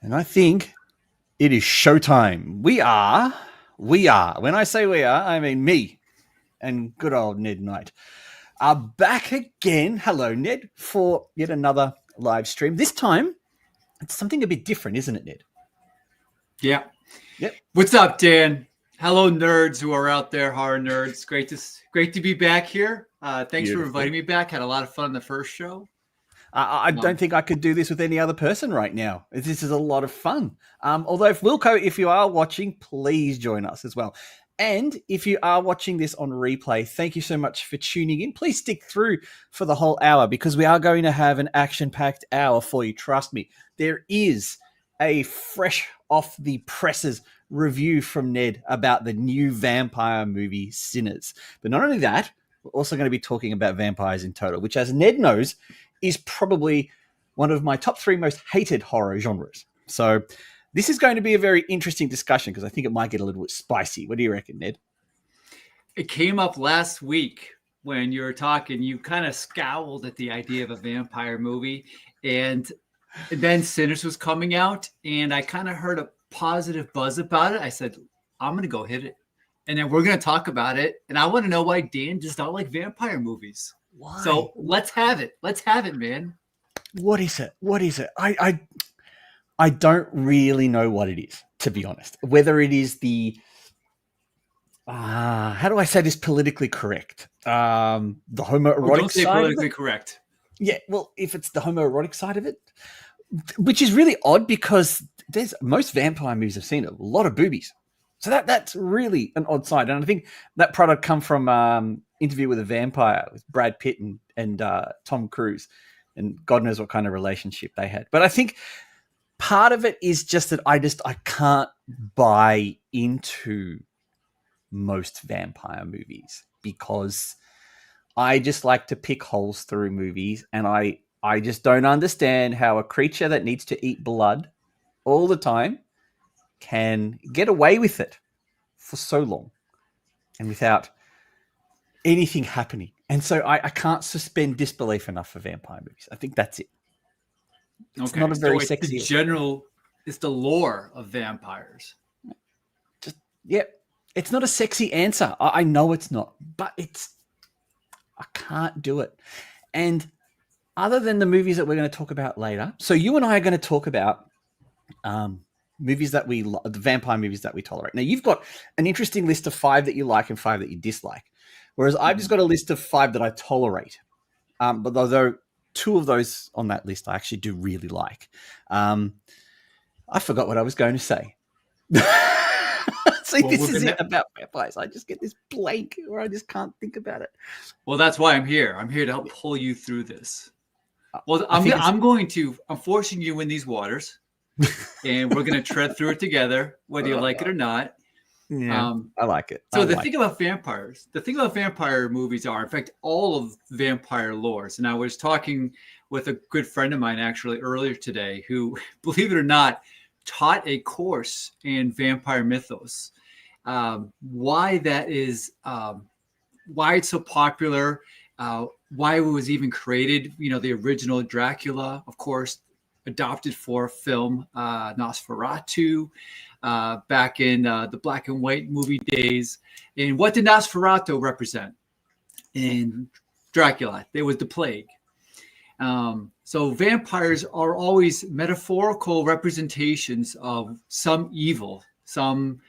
And I think it is showtime. We are. When I say we are, I mean me and good old NeddKnight are back again. Hello, Nedd, for yet another live stream. This time, it's something a bit different, isn't it, Nedd? Yeah. Yep. What's up, Dan? Hello, nerds who are out there, horror nerds. Great to be back here. Thanks for inviting me back. Had a lot of fun on the first show. I don't think I could do this with any other person right now. This is a lot of fun. Although, if Wilco, if you are watching, please join us as well. And if you are watching this on replay, thank you so much for tuning in. Please stick through for the whole hour because we are going to have an action-packed hour for you. Trust me. There is a fresh off the presses review from Nedd about the new vampire movie Sinners. But not only that, we're also going to be talking about vampires in total, which, as Nedd knows, is probably one of my top 3 most hated horror genres. So this is going to be a very interesting discussion because I think it might get a little bit spicy. What do you reckon, Nedd? It came up last week when you were talking. You kind of scowled at the idea of a vampire movie. And then Sinners was coming out, and I kind of heard a positive buzz about it. I said, I'm going to go hit it. And then we're going to talk about it. And I want to know why Dan does not like vampire movies. Why? So let's have it. Let's have it, man. What is it? What is it? I don't really know what it is, to be honest. Whether it is the how do I say this politically correct? The homoerotic don't say side politically of it? correct. Yeah, well, if it's the homoerotic side of it, which is really odd because there's most vampire movies I've seen a lot of boobies. So that's really an odd side. And I think that product come from Interview with a Vampire with Brad Pitt and Tom Cruise. And God knows what kind of relationship they had. But I think part of it is just that I can't buy into most vampire movies because I just like to pick holes through movies. And I just don't understand how a creature that needs to eat blood all the time can get away with it for so long and without anything happening. And so I can't suspend disbelief enough for vampire movies. I think that's it. It's not a very sexy. It's the lore of vampires. It's not a sexy answer. I know it's not, but I can't do it. And other than the movies that we're going to talk about later, so you and I are going to talk about movies that the vampire movies that we tolerate. Now, you've got an interesting list of 5 that you like and 5 that you dislike, whereas I've just got a list of 5 that I tolerate. But although 2 of those on that list I actually do really like. I forgot what I was going to say. See, this is it about vampires. I just get this blank where I just can't think about it. Well, that's why I'm here. I'm here to help pull you through this. Well, I'm forcing you in these waters. And we're going to tread through it together, whether you like it or not. Yeah, I like it. So the thing about vampire movies are, in fact, all of vampire lores. And I was talking with a good friend of mine actually earlier today who, believe it or not, taught a course in vampire mythos. Why that is, why it's so popular, why it was even created. The original Dracula, of course, adopted for film Nosferatu back in the black and white movie days. And what did Nosferatu represent? In Dracula, there was the plague. So vampires are always metaphorical representations of some evil, some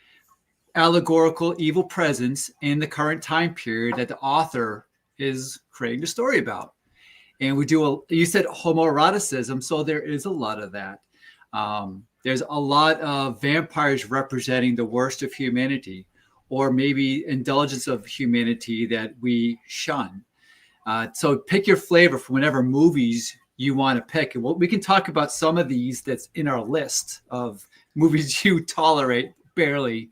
allegorical evil presence in the current time period that the author is creating a story about. And you said homoeroticism, so there is a lot of that. There's a lot of vampires representing the worst of humanity, or maybe indulgence of humanity that we shun. So pick your flavor for whatever movies you want to pick. And we can talk about some of these that's in our list of movies you tolerate barely,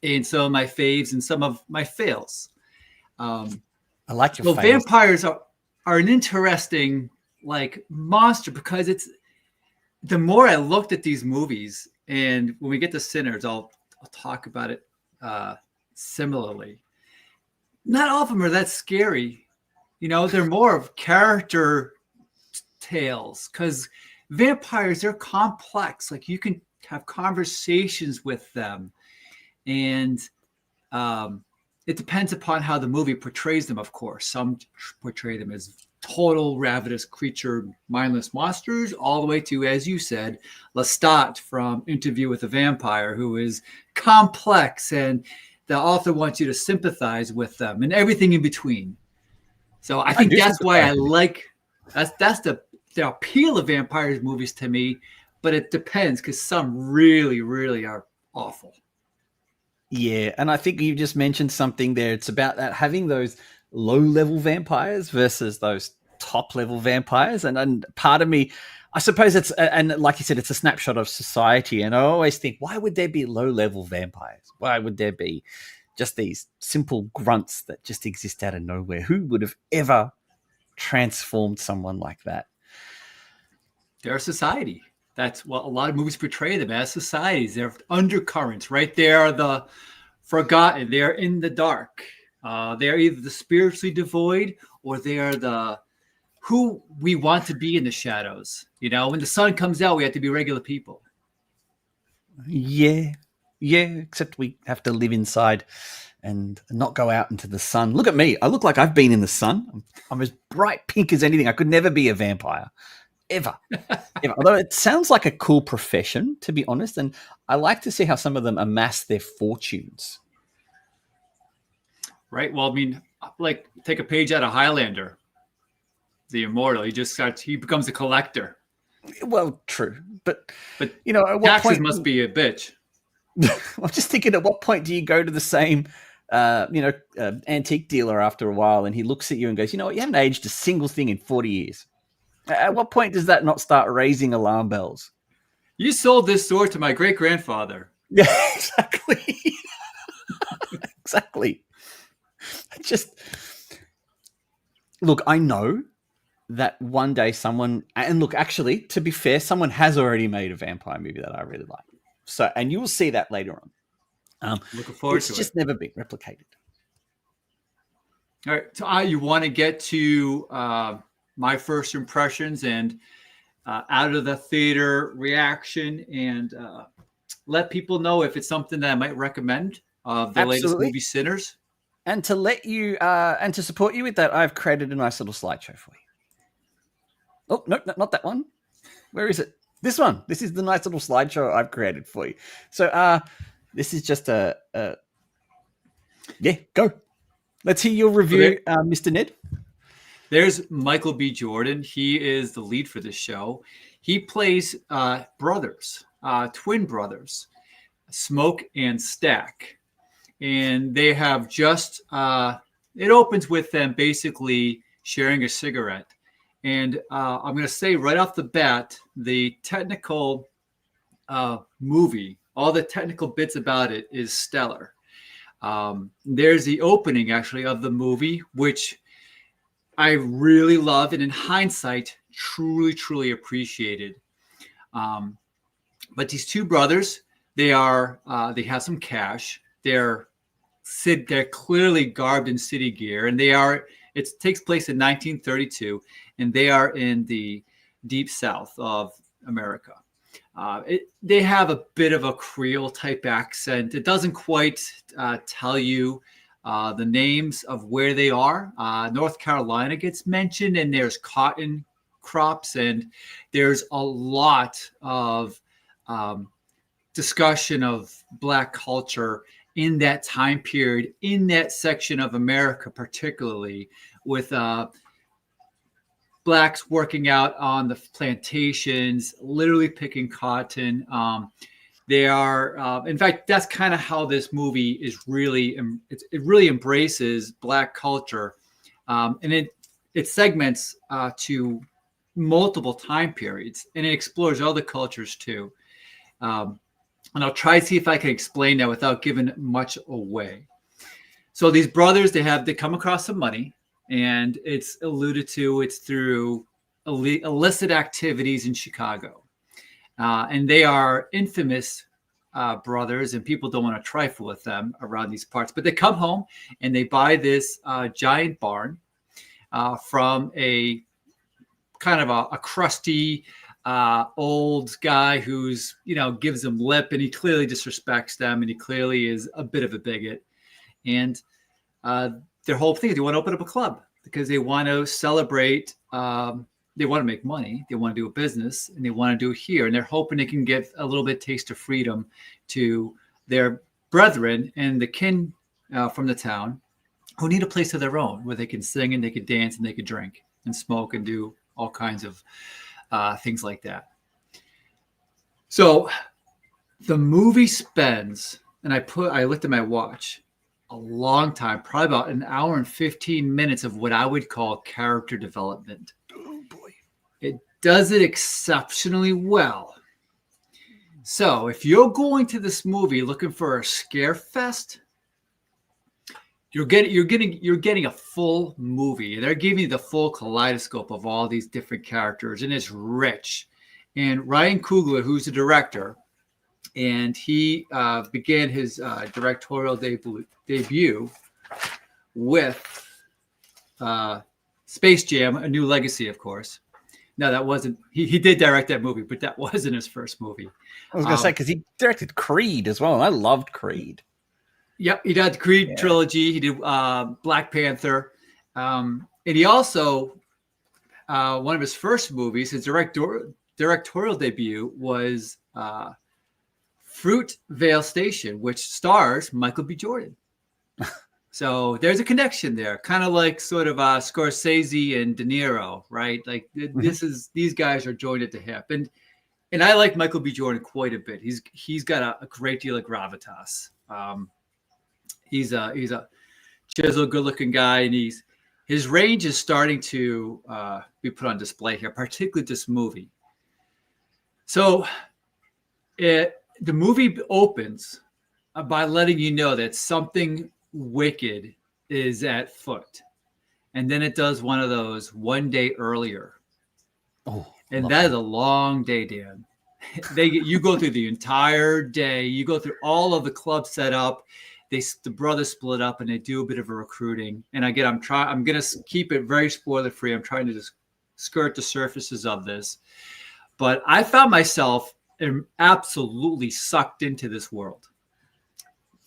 and some of my faves and some of my fails. I like your fails. Vampires are an interesting monster because the more I looked at these movies, and when we get to Sinners, I'll talk about it similarly. Not all of them are that scary. They're more of character tales because vampires, they're complex. Like you can have conversations with them, and it depends upon how the movie portrays them, of course. Some portray them as total ravenous creature, mindless monsters, all the way to, as you said, Lestat from Interview with a Vampire, who is complex, and the author wants you to sympathize with them and everything in between. So I think that's why I like, that's the appeal of vampires movies to me, but it depends because some really, really are awful. Yeah, and I think you just mentioned something there. It's about that, having those low-level vampires versus those top-level vampires. And part of me, I suppose it's, and like you said, it's a snapshot of society. And I always think, why would there be low-level vampires? Why would there be just these simple grunts that just exist out of nowhere? Who would have ever transformed someone like that? They're society. That's what a lot of movies portray them as, societies. They're undercurrents, right? They are the forgotten. They're in the dark. They're either the spiritually devoid, or they are the who we want to be in the shadows. You know, when the sun comes out, we have to be regular people. Yeah, except we have to live inside and not go out into the sun. Look at me. I look like I've been in the sun. I'm as bright pink as anything. I could never be a vampire. Ever. Although it sounds like a cool profession, to be honest, and I like to see how some of them amass their fortunes. Right. Well, I mean, like take a page out of Highlander, the immortal. He becomes a collector. Well, true, but you know, at what taxes point must be a bitch. I'm just thinking, at what point do you go to the same, antique dealer after a while, and he looks at you and goes, you know what, you haven't aged a single thing in 40 years. At what point does that not start raising alarm bells? You sold this sword to my great-grandfather. Yeah, exactly. Exactly. Look, I know that one day someone, and look, actually, to be fair, someone has already made a vampire movie that I really like. So, and you will see that later on. Looking forward to it. It's just never been replicated. All right. So you want to get to my first impressions and out of the theater reaction, and let people know if it's something that I might recommend of the latest movie, Sinners. And to let you and to support you with that, I've created a nice little slideshow for you. Oh, no, not that one. Where is it? This one. This is the nice little slideshow I've created for you. So this is just go. Let's hear your review, okay. Mr. Nedd. There's Michael B. Jordan. He is the lead for this show. He plays brothers, twin brothers, Smoke and Stack. And they have just, it opens with them basically sharing a cigarette. And I'm going to say right off the bat, the technical movie, all the technical bits about it is stellar. There's the opening, actually, of the movie, which I really love, and in hindsight, truly, truly appreciated. But these two brothers, they have some cash. They're clearly garbed in city gear, and it takes place in 1932, and they are in the deep south of America. They have a bit of a Creole type accent. It doesn't quite tell you the names of where they are. North Carolina gets mentioned, and there's cotton crops, and there's a lot of discussion of Black culture in that time period, in that section of America, particularly with Blacks working out on the plantations, literally picking cotton. They are, in fact, that's kind of how this movie is really, it really embraces Black culture. And it segments to multiple time periods, and it explores other cultures too. And I'll try to see if I can explain that without giving much away. So these brothers, they come across some money, and it's alluded to, it's through illicit activities in Chicago. And they are infamous brothers, and people don't want to trifle with them around these parts. But they come home, and they buy this giant barn from a kind of a crusty old guy who's, gives them lip, and he clearly disrespects them, and he clearly is a bit of a bigot. And their whole thing is they want to open up a club because they want to celebrate. They want to make money. They want to do a business, and they want to do it here. And they're hoping they can give a little bit taste of freedom to their brethren and the kin from the town who need a place of their own where they can sing and they can dance and they can drink and smoke and do all kinds of things like that. So the movie spends, and I looked at my watch, a long time, probably about an hour and 15 minutes of what I would call character development. Oh boy. It does it exceptionally well. So if you're going to this movie looking for a scare fest, you're getting a full movie. They're giving you the full kaleidoscope of all these different characters, and it's rich. And Ryan Coogler, who's the director, and he began his directorial debut with Space Jam: A New Legacy, of course. No, that wasn't. He did direct that movie, but that wasn't his first movie. I was going to say, because he directed Creed as well, and I loved Creed. Yep, he did the Creed trilogy. He did Black Panther. And he also, one of his first movies, his directorial debut was Fruitvale Station, which stars Michael B. Jordan. So there's a connection there, kind of like sort of Scorsese and De Niro, right? Like these guys are joined at the hip. And I like Michael B. Jordan quite a bit. He's got a great deal of gravitas. He's a chiseled, good-looking guy, and his range is starting to be put on display here, particularly this movie. So the movie opens by letting you know that something wicked is at foot, and then it does one of those one day earlier. Oh, and that is a long day, Dan. You go through the entire day. You go through all of the club setup. The brothers split up and they do a bit of a recruiting. And again, I'm going to keep it very spoiler free. I'm trying to just skirt the surfaces of this, but I found myself absolutely sucked into this world.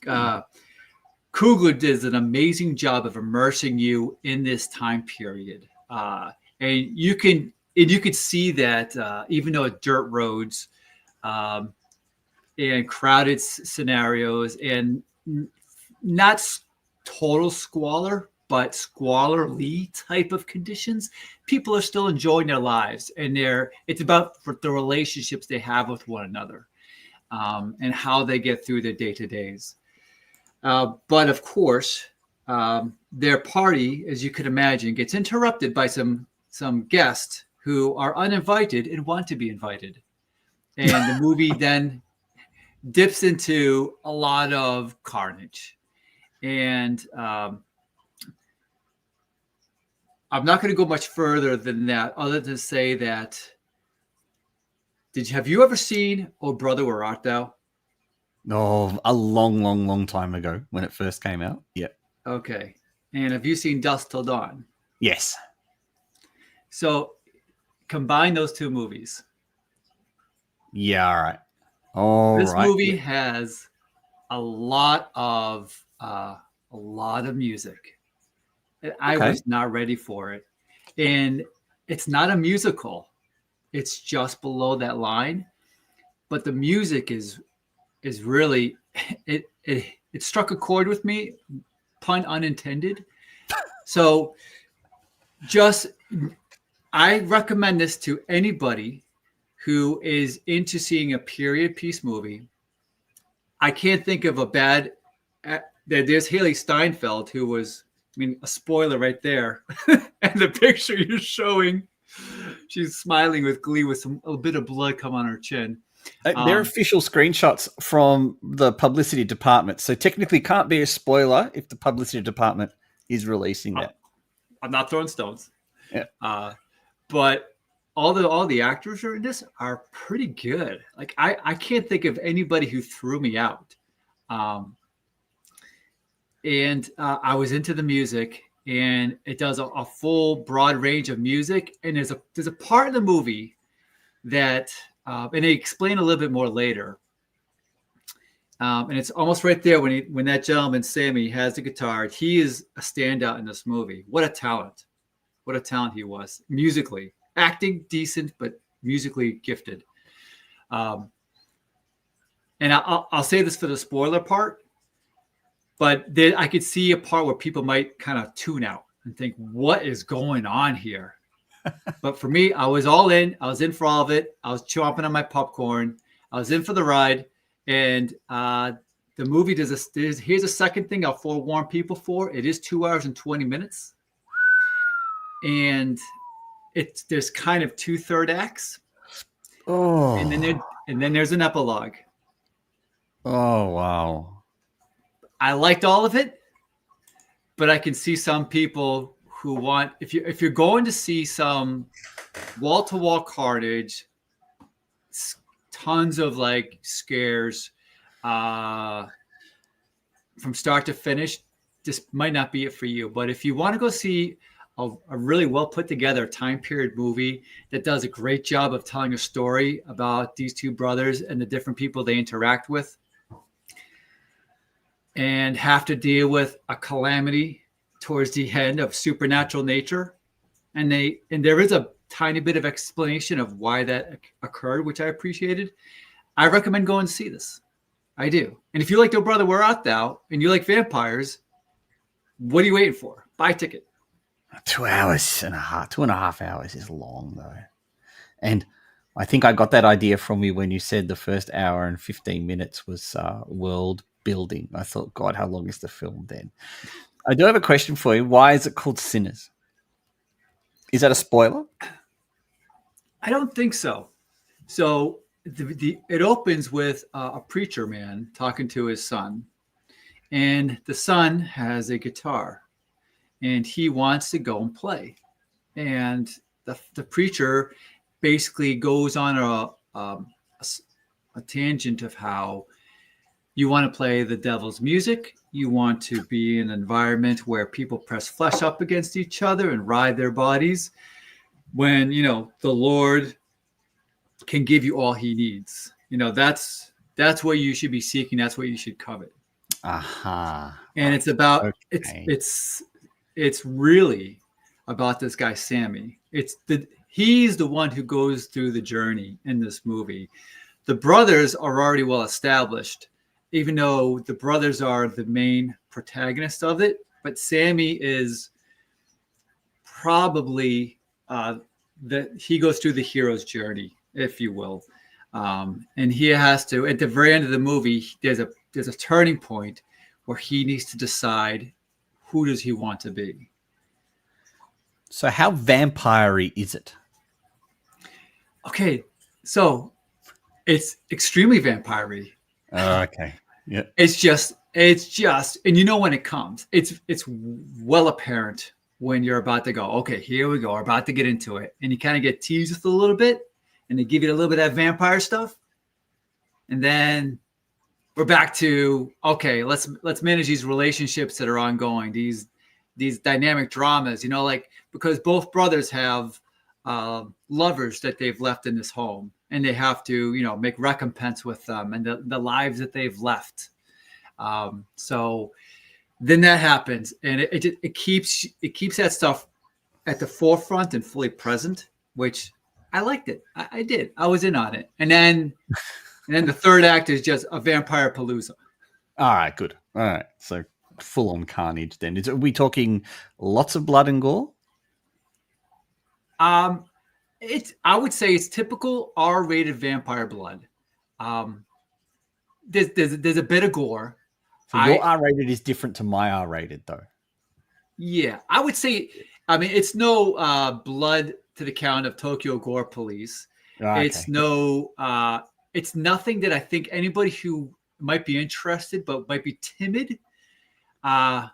Coogler did an amazing job of immersing you in this time period. And you could see that even though it's dirt roads and crowded scenarios and not total squalor, but squalorly type of conditions, people are still enjoying their lives, and it's about the relationships they have with one another, and how they get through their day-to-days. But of course, their party, as you could imagine, gets interrupted by some guests who are uninvited and want to be invited, and the movie then dips into a lot of carnage. And I'm not going to go much further than that, other than say that, have you ever seen Oh Brother, Where Art Thou? No, a long time ago when it first came out. Yep. Okay. And have you seen Dusk Till Dawn? Yes. So combine those two movies. Yeah, all right. This movie has a lot of music. I was not ready for it. And it's not a musical. It's just below that line. But the music is really, it struck a chord with me, pun unintended. So I recommend this to anybody who is into seeing a period piece movie. I can't think of a bad. There's Haley Steinfeld, who was, a spoiler right there. And the picture you're showing, she's smiling with glee with a bit of blood come on her chin. They're official screenshots from the publicity department. So technically can't be a spoiler if the publicity department is releasing that. I'm not throwing stones. Yeah. But all the actors are in this are pretty good. Like I can't think of anybody who threw me out. And I was into the music, and it does a full broad range of music. And there's a part of the movie that, and they explain a little bit more later. And it's almost right there when that gentleman, Sammy, has the guitar. He is a standout in this movie. What a talent. What a talent he was. Musically. Acting, decent, but musically gifted. And I'll say this for the spoiler part, but I could see a part where people might kind of tune out and think, what is going on here? But for me, I was all in. I was in for all of it. I was chomping on my popcorn. I was in for the ride. And the movie here's a second thing I'll forewarn people for. It is 2 hours and 20 minutes. And there's kind of 2/3 acts. Oh. And then there's an epilogue. Oh, wow. I liked all of it, but I can see some people who want, if you're going to see some wall-to-wall carnage, tons of like scares from start to finish, this might not be it for you. But if you want to go see a really well put together time period movie that does a great job of telling a story about these two brothers and the different people they interact with and have to deal with a calamity towards the end of supernatural nature, and there is a tiny bit of explanation of why that occurred, which I appreciated. I recommend going to see this. I do. And if you like Oh Brother, Where Art Thou, and you like vampires, what are you waiting for? Buy a ticket. 2 hours and a half, 2.5 hours is long though. And I think I got that idea from you when you said the first hour and 15 minutes was world building. I thought, God, how long is the film then? I do have a question for you. Why is it called Sinners? Is that a spoiler? I don't think so. So it opens with a preacher man talking to his son, and the son has a guitar, and he wants to go and play. And the preacher basically goes on a tangent of how you want to play the devil's music. You want to be in an environment where people press flesh up against each other and ride their bodies when, the Lord can give you all he needs. That's what you should be seeking. That's what you should covet. Aha. And it's about, Okay. it's really about this guy, Sammy. He's the one who goes through the journey in this movie. The brothers are already well established, even though the brothers are the main protagonist of it. But Sammy is probably he goes through the hero's journey, if you will. And he has to, at the very end of the movie, there's a turning point where he needs to decide who does he want to be. So how vampire-y is it? Okay, so it's extremely vampire-y. Okay. Yeah. It's just, and when it comes, it's well apparent when you're about to go, okay, here we go, we're about to get into it. And you kind of get teased with a little bit, and they give you a little bit of that vampire stuff. And then we're back to, okay, let's manage these relationships that are ongoing, these dynamic dramas, because both brothers have lovers that they've left in this home, and they have to, make recompense with them and the lives that they've left. So then that happens, and it keeps that stuff at the forefront and fully present, which I liked it. I did. I was in on it. And then the third act is just a vampire palooza. All right, good. All right. So full on carnage then. Are we talking lots of blood and gore? I would say it's typical R-rated vampire blood. There's a bit of gore. So your R-rated is different to my R-rated though. Yeah, I would say, it's no blood to the count of Tokyo Gore Police. Okay. It's nothing that I think anybody who might be interested but might be timid, I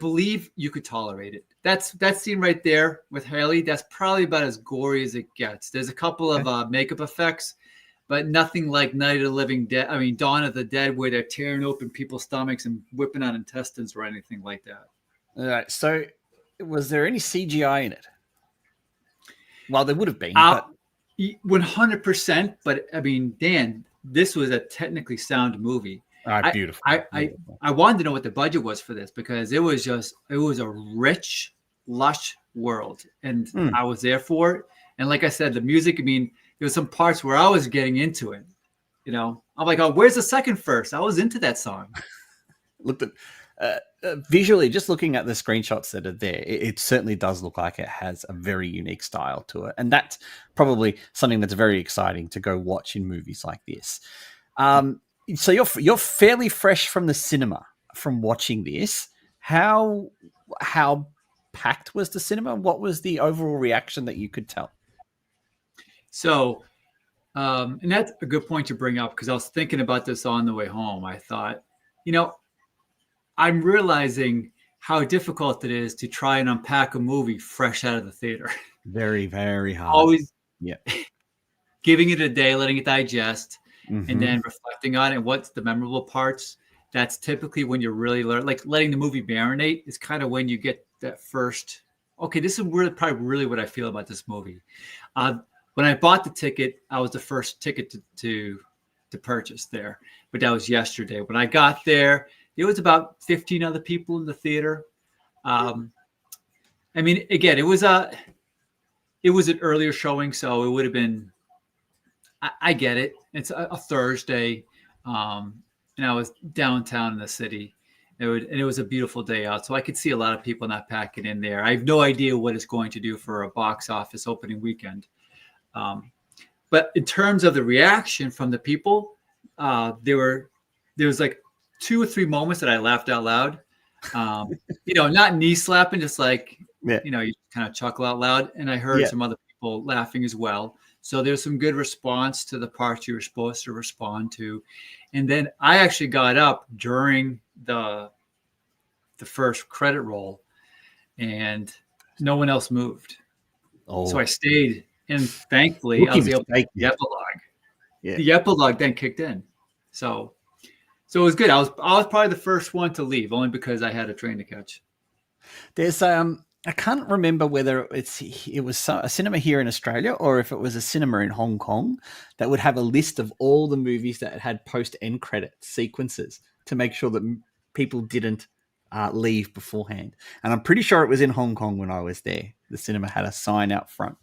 believe you could tolerate it. That scene right there with Haley, that's probably about as gory as it gets. There's a couple of makeup effects, but nothing like Night of the Living Dead. Dawn of the Dead, where they're tearing open people's stomachs and whipping out intestines or anything like that. All right. So was there any CGI in it? Well, there would have been. 100%. But I mean, Dan, this was a technically sound movie. I, Beautiful. I wanted to know what the budget was for this because it was a rich, lush world, and I was there for it. And like I said, the music. I mean, there was some parts where I was getting into it. I'm like, oh, where's the second verse? I was into that song. Looked at visually, just looking at the screenshots that are there, it certainly does look like it has a very unique style to it, and that's probably something that's very exciting to go watch in movies like this. So you're fairly fresh from the cinema from watching this. How packed was the cinema? What was the overall reaction that you could tell? So, and that's a good point to bring up because I was thinking about this on the way home. I thought, I'm realizing how difficult it is to try and unpack a movie fresh out of the theater. Very, very hard. Always giving it a day, letting it digest, and then reflecting on it. What's the memorable parts? That's typically when you're really like letting the movie marinate is kind of when you get that first, okay, this is probably really what I feel about this movie. When I bought the ticket, I was the first ticket to purchase there, but that was yesterday. When I got there, there was about 15 other people in the theater. I mean, again, it was an earlier showing, so it would have been. I get it. It's a Thursday, and I was downtown in the city. It was a beautiful day out, so I could see a lot of people not packing in there. I have no idea what it's going to do for a box office opening weekend. But in terms of the reaction from the people, there was like 2 or 3 moments that I laughed out loud. Not knee slapping, just like, you kind of chuckle out loud. And I heard some other people laughing as well. So there's some good response to the parts you were supposed to respond to. And then I actually got up during the first credit roll and no one else moved. Oh. So I stayed. And thankfully, I was able to make the epilogue. Yeah. The epilogue then kicked in. So it was good. I was probably the first one to leave, only because I had a train to catch. There's I can't remember whether it was a cinema here in Australia or if it was a cinema in Hong Kong that would have a list of all the movies that had post-end credit sequences to make sure that people didn't leave beforehand. And I'm pretty sure it was in Hong Kong when I was there. The cinema had a sign out front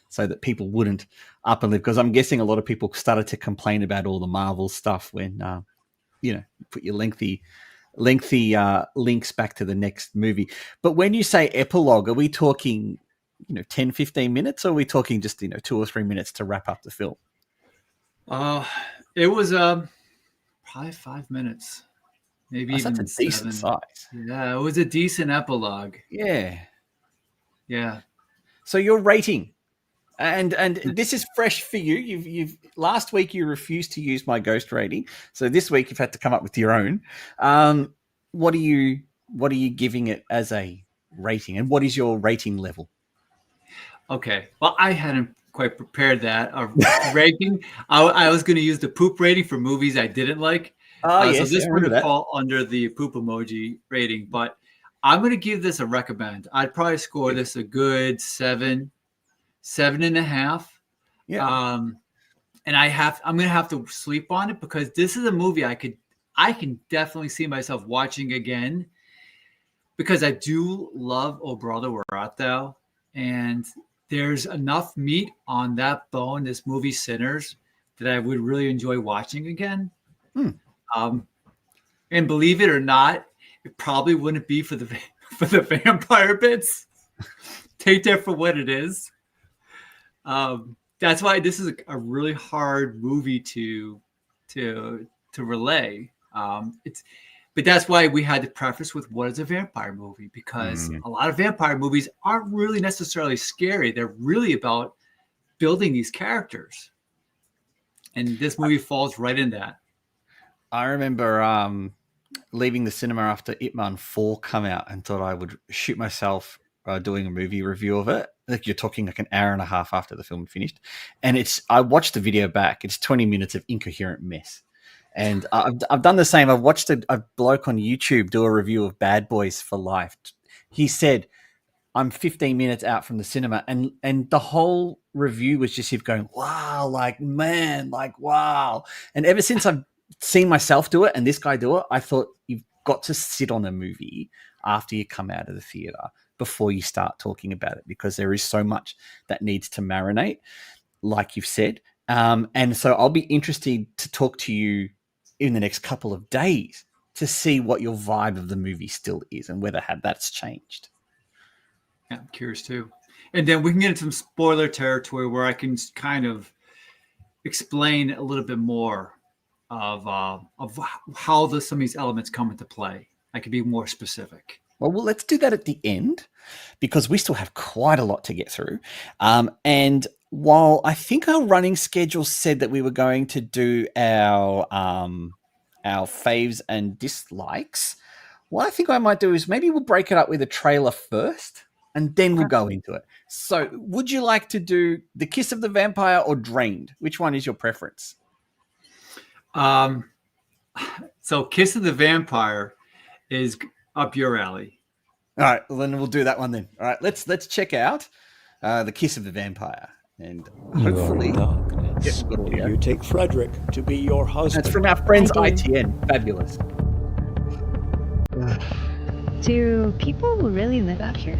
so that people wouldn't up and leave, because I'm guessing a lot of people started to complain about all the Marvel stuff when put your lengthy links back to the next movie. But when you say epilogue, are we talking 10 15 minutes, or are we talking just 2 or 3 minutes to wrap up the film? It was probably 5 minutes, maybe even that's a decent 7. size. Yeah, it was a decent epilogue. Yeah. So your rating, and this is fresh for you. You've last week you refused to use my ghost rating, so this week you've had to come up with your own. What are you giving it as a rating, and what is your rating level? Okay, well, I hadn't quite prepared that ranking. I was going to use the poop rating for movies I didn't like. Yes, so this would fall under the poop emoji rating, but I'm going to give this a recommend. I'd probably score this a good 7.5. Yeah. And I'm going to have to sleep on it because this is a movie I can definitely see myself watching again, because I do love Oh Brother, Where Art Thou? And there's enough meat on that bone, this movie Sinners, that I would really enjoy watching again. And believe it or not, it probably wouldn't be for the vampire bits. Take that for what it is. That's why this is a really hard movie to relay. But that's why we had to preface with what is a vampire movie, because a lot of vampire movies aren't really necessarily scary. They're really about building these characters. And this movie falls right in that. I remember leaving the cinema after Ip Man 4 come out and thought I would shoot myself doing a movie review of it. Like, you're talking like an hour and a half after the film finished. And I watched the video back. It's 20 minutes of incoherent mess. And I've done the same. I've watched a bloke on YouTube do a review of Bad Boys for Life. He said, I'm 15 minutes out from the cinema, and the whole review was just him going, wow, like, man, like, wow. And ever since I've seen myself do it and this guy do it, I thought you've got to sit on a movie after you come out of the theater before you start talking about it, because there is so much that needs to marinate, like you've said. And so I'll be interested to talk to you in the next couple of days to see what your vibe of the movie still is and whether that's changed. Yeah, I'm curious too. And then we can get into some spoiler territory where I can kind of explain a little bit more of how some of these elements come into play. I can be more specific. Well, let's do that at the end, because we still have quite a lot to get through. And while I think our running schedule said that we were going to do our faves and dislikes, what I think I might do is maybe we'll break it up with a trailer first, and then we'll go into it. So would you like to do The Kiss of the Vampire or Drained? Which one is your preference? So Kiss of the Vampire is up your alley. All right, well, then we'll do that one then. All right, let's check out The Kiss of the Vampire. And hopefully... Yes, you take Frederick to be your husband. That's from our friends ITN. Fabulous. Do people really live out here?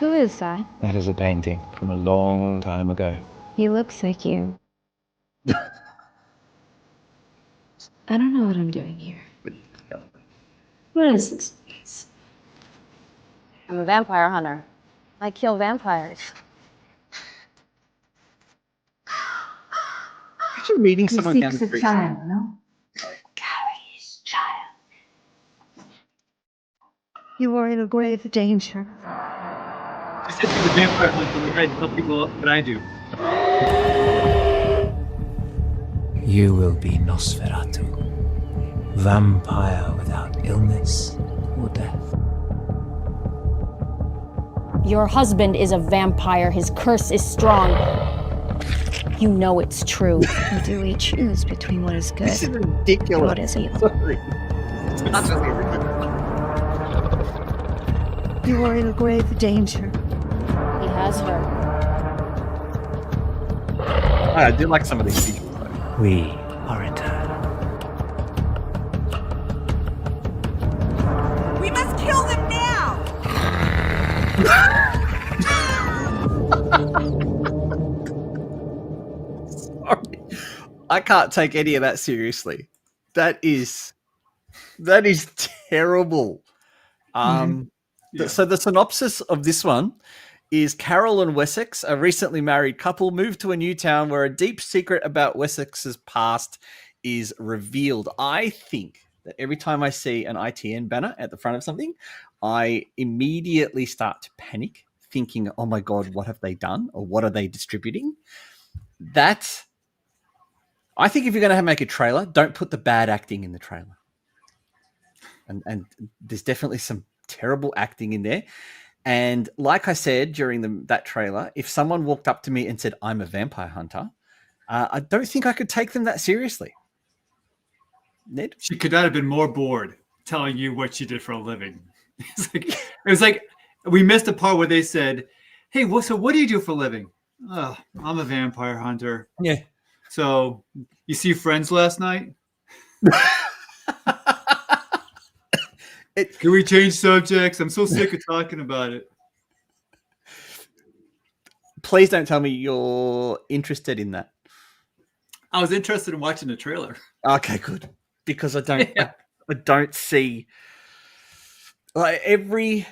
Who is that? That is a painting from a long time ago. He looks like you. I don't know what I'm doing here. What is this place? I'm a vampire hunter. I kill vampires. Imagine meeting someone down the street. Child, no? Carrie's child. You are in a grave danger. I said to the vampire hunter, we tried to tell people what I do. You will be Nosferatu, vampire without illness or death. Your husband is a vampire. His curse is strong. You know it's true. You do we choose between what is good This is ridiculous. and what is evil? Sorry. It's utterly ridiculous. You are in a grave danger. He has her. I do like some of these visuals, though. We are eternal. We must kill them now! Sorry. I can't take any of that seriously. That is terrible. So the synopsis of this one is Carol and Wessex, a recently married couple, move to a new town where a deep secret about Wessex's past is revealed. I think that every time I see an ITN banner at the front of something, I immediately start to panic, thinking, oh my God, what have they done? Or what are they distributing? I think if you're going to make a trailer, don't put the bad acting in the trailer. And there's definitely some terrible acting in there. And like I said during that trailer, if someone walked up to me and said, I'm a vampire hunter, I don't think I could take them that seriously. Nedd? She could not have been more bored telling you what she did for a living. It was like we missed the part where they said, hey, so what do you do for a living? Oh, I'm a vampire hunter. Yeah. So you see Friends last night? Can we change subjects? I'm so sick of talking about it. Please don't tell me you're interested in that. I was interested in watching the trailer. Okay, good. Because I don't see like every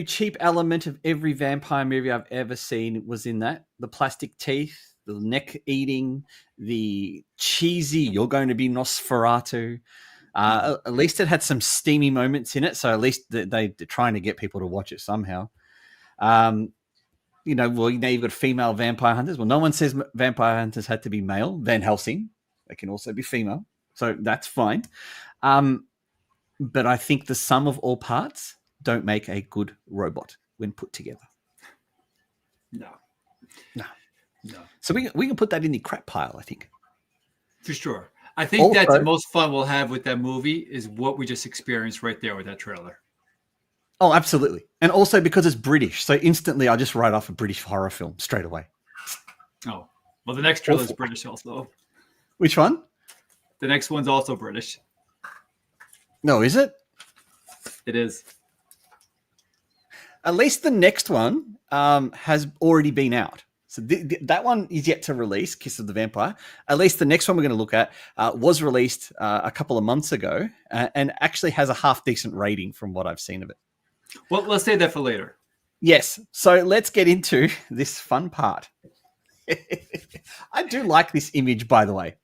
cheap element of every vampire movie I've ever seen was in that. The plastic teeth, the neck eating, the cheesy, you're going to be Nosferatu. At least it had some steamy moments in it, so at least they're trying to get people to watch it somehow. Now you've got female vampire hunters. Well, no one says vampire hunters had to be male. Van Helsing, they can also be female, so that's fine. But I think the sum of all parts don't make a good robot when put together. No. So we can put that in the crap pile, I think. For sure. I think that's the most fun we'll have with that movie is what we just experienced right there with that trailer. Oh, absolutely. And also because it's British. So instantly I just write off a British horror film straight away. Oh, well, the next trailer is Awful. British also. Which one? The next one's also British. No, is it? It is. At least the next one has already been out. So that one is yet to release, Kiss of the Vampire. At least the next one we're going to look at was released a couple of months ago and actually has a half-decent rating from what I've seen of it. Well, let's save that for later. Yes. So let's get into this fun part. I do like this image, by the way.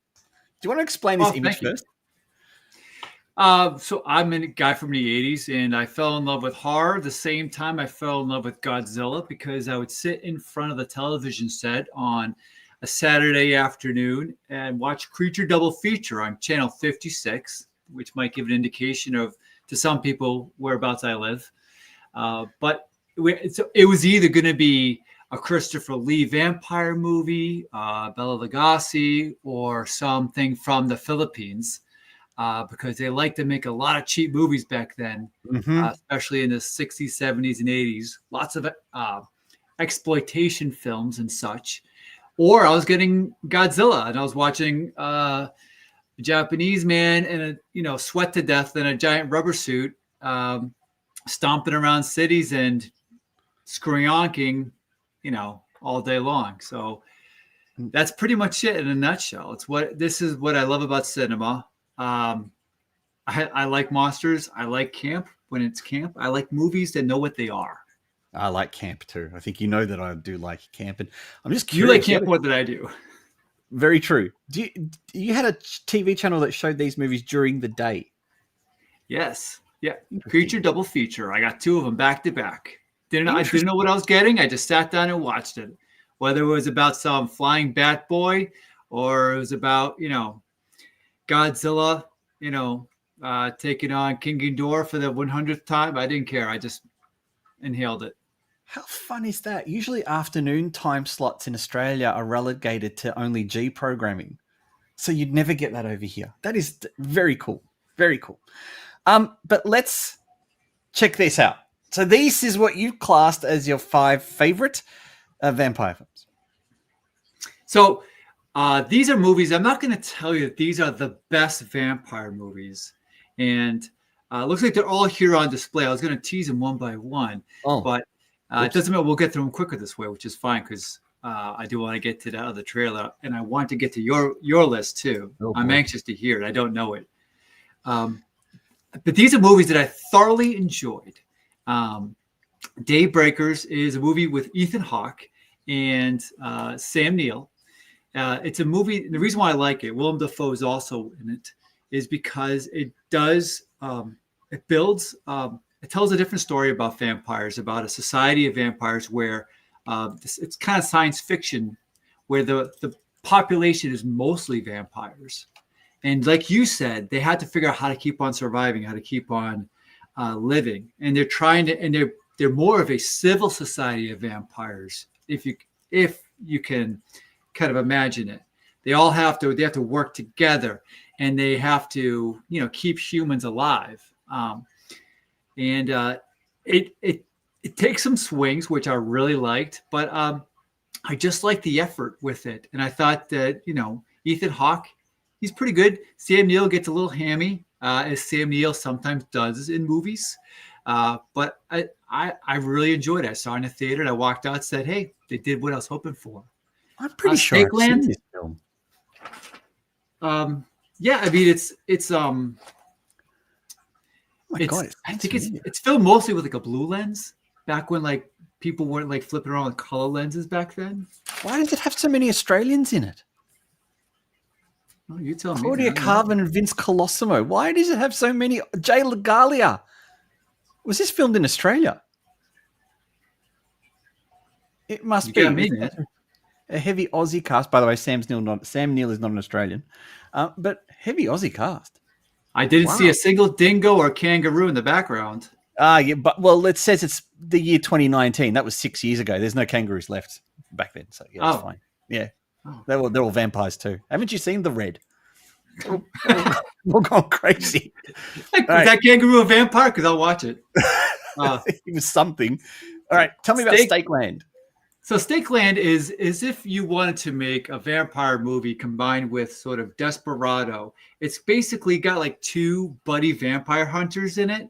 Do you want to explain this image first? So I'm a guy from the 80s, and I fell in love with horror. The same time I fell in love with Godzilla because I would sit in front of the television set on a Saturday afternoon and watch Creature Double Feature on channel 56, which might give an indication of, to some people, whereabouts I live. But it was either going to be a Christopher Lee vampire movie, Bela Lugosi, or something from the Philippines. Because they like to make a lot of cheap movies back then, especially in the 60s, 70s, and 80s. Lots of exploitation films and such. Or I was getting Godzilla, and I was watching a Japanese man in a sweat to death in a giant rubber suit, stomping around cities and screonking, all day long. So that's pretty much it in a nutshell. This is what I love about cinema. I like monsters. I like camp when it's camp. I like movies that know what they are. I like camp too. I think you know that I do like camp, and I'm just curious. You like camp more than I do. Very true. You had a TV channel that showed these movies during the day? Yes. Yeah. Creature Double Feature. I got 2 of them back to back. I didn't know what I was getting. I just sat down and watched it. Whether it was about some flying bat boy or it was about, Godzilla, taking on King Ghidorah for the 100th time. I didn't care. I just inhaled it. How fun is that? Usually afternoon time slots in Australia are relegated to only G programming. So you'd never get that over here. That is very cool. Very cool. But let's check this out. So this is what you classed as your 5 favorite vampire films. So these are movies. I'm not going to tell you that these are the best vampire movies. And it looks like they're all here on display. I was going to tease them one by one. But it doesn't matter. We'll get through them quicker this way, which is fine because I do want to get to that other trailer. And I want to get to your list too. I'm anxious to hear it. I don't know it. But these are movies that I thoroughly enjoyed. Daybreakers is a movie with Ethan Hawke and Sam Neill. It's a movie. The reason why I like it, Willem Dafoe is also in it, is because it does, it builds, it tells a different story about vampires, about a society of vampires where it's kind of science fiction, where the population is mostly vampires. And like you said, they had to figure out how to keep on surviving, how to keep on living. And they're trying to, and they're more of a civil society of vampires, if you can kind of imagine it. They have to work together, and they have to, keep humans alive. It takes some swings, which I really liked, but I just like the effort with it. And I thought that, Ethan Hawke, he's pretty good. Sam Neill gets a little hammy, as Sam Neill sometimes does in movies. But I really enjoyed it. I saw it in the theater, and I walked out and said, hey, they did what I was hoping for. I'm pretty sure I've seen this film. Yeah, I mean, it's Oh my God, I think it's filmed mostly with like a blue lens back when like people weren't like flipping around with color lenses back then. Why does it have so many Australians in it? Oh, you tell me. Claudia Carvin and Vince Colosimo. Why does it have so many? Jay Legalia. Was this filmed in Australia? It must be. A heavy Aussie cast. By the way, Sam Neill is not an Australian, but heavy Aussie cast. I didn't see a single dingo or kangaroo in the background. Yeah, but it says it's the year 2019. That was 6 years ago. There's no kangaroos left back then, so yeah, that's fine. Yeah, they're all vampires too. Haven't you seen The Red? We're going crazy. Is that kangaroo a vampire? Because I'll watch it. It was something. All right, tell me about Stakeland. So Stakeland is if you wanted to make a vampire movie combined with sort of Desperado. It's basically got like two buddy vampire hunters in it.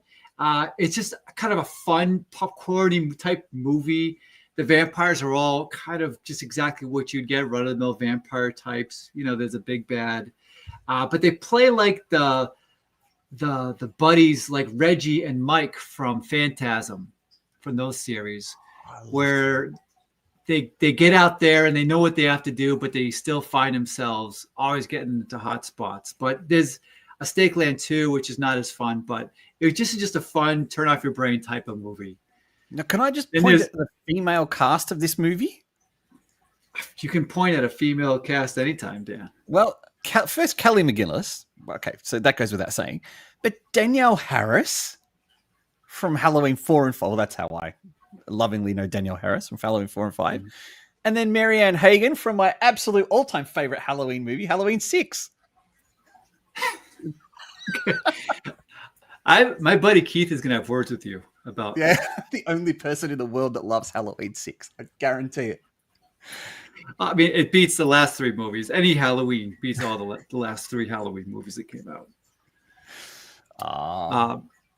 It's just kind of a fun popcorny type movie. The vampires are all kind of just exactly what you'd get, run-of-the-mill vampire types. You know, there's a big bad, but they play like the buddies like Reggie and Mike from Phantasm, from those series, where they get out there and they know what they have to do, but they still find themselves always getting into hot spots. But there's a Stakeland 2, which is not as fun, but it was just a fun turn off your brain type of movie. Now, can I just point at the female cast of this movie? You can point at a female cast anytime, Dan. Well, first Kelly McGillis. Okay, so that goes without saying. But Danielle Harris from Halloween 4 and 5. Well, that's how I lovingly know Danielle Harris from Halloween 4 and 5. Mm-hmm. And then Marianne Hagen from my absolute all-time favorite Halloween movie, Halloween 6. My buddy Keith is going to have words with you about. Yeah, the only person in the world that loves Halloween 6. I guarantee it. I mean, it beats the last 3 movies. Any Halloween beats all the last 3 Halloween movies that came out.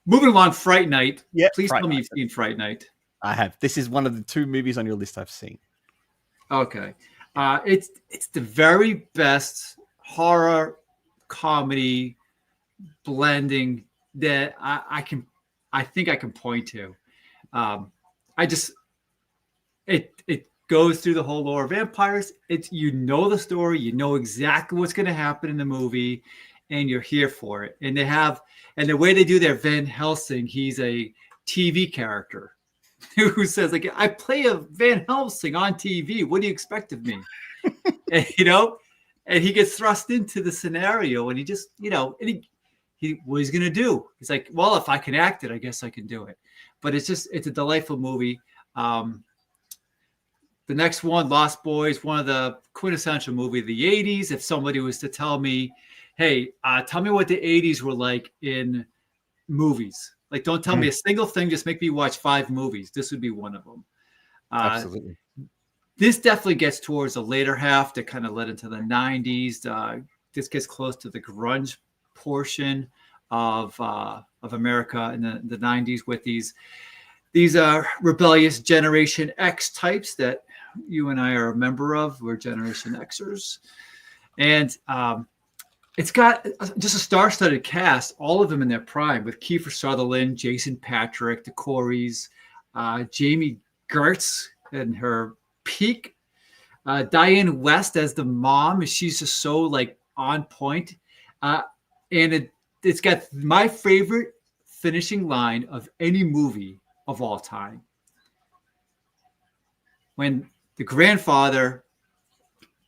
Moving along, Fright Night. Yeah, please tell me you've seen Fright Night. I have. This is one of the 2 movies on your list I've seen. Okay. It's the very best horror comedy blending that I think I can point to. It goes through the whole lore of vampires. It's, you know, the story, you know exactly what's going to happen in the movie, and you're here for it. And the way they do their Van Helsing, he's a TV character who says, like, I play a Van Helsing on TV. What do you expect of me? And, you know, and he gets thrust into the scenario, and he just, you know, and he what he's going to do. He's like, well, if I can act it, I guess I can do it. But it's a delightful movie. The next one, Lost Boys, one of the quintessential movie of the 80s. If somebody was to tell me, hey, tell me what the 80s were like in movies. Like, don't tell me a single thing. Just make me watch 5 movies. This would be one of them. Absolutely. This definitely gets towards the later half that kind of led into the 90s. This gets close to the grunge portion of America in the 90s with these rebellious Generation X types that you and I are a member of. We're Generation Xers. And it's got just a star-studded cast, all of them in their prime, with Kiefer Sutherland, Jason Patric, the Coreys, Jamie Gertz in her peak, Diane West as the mom. She's just so, like, on point. And it's got my favorite finishing line of any movie of all time. When the grandfather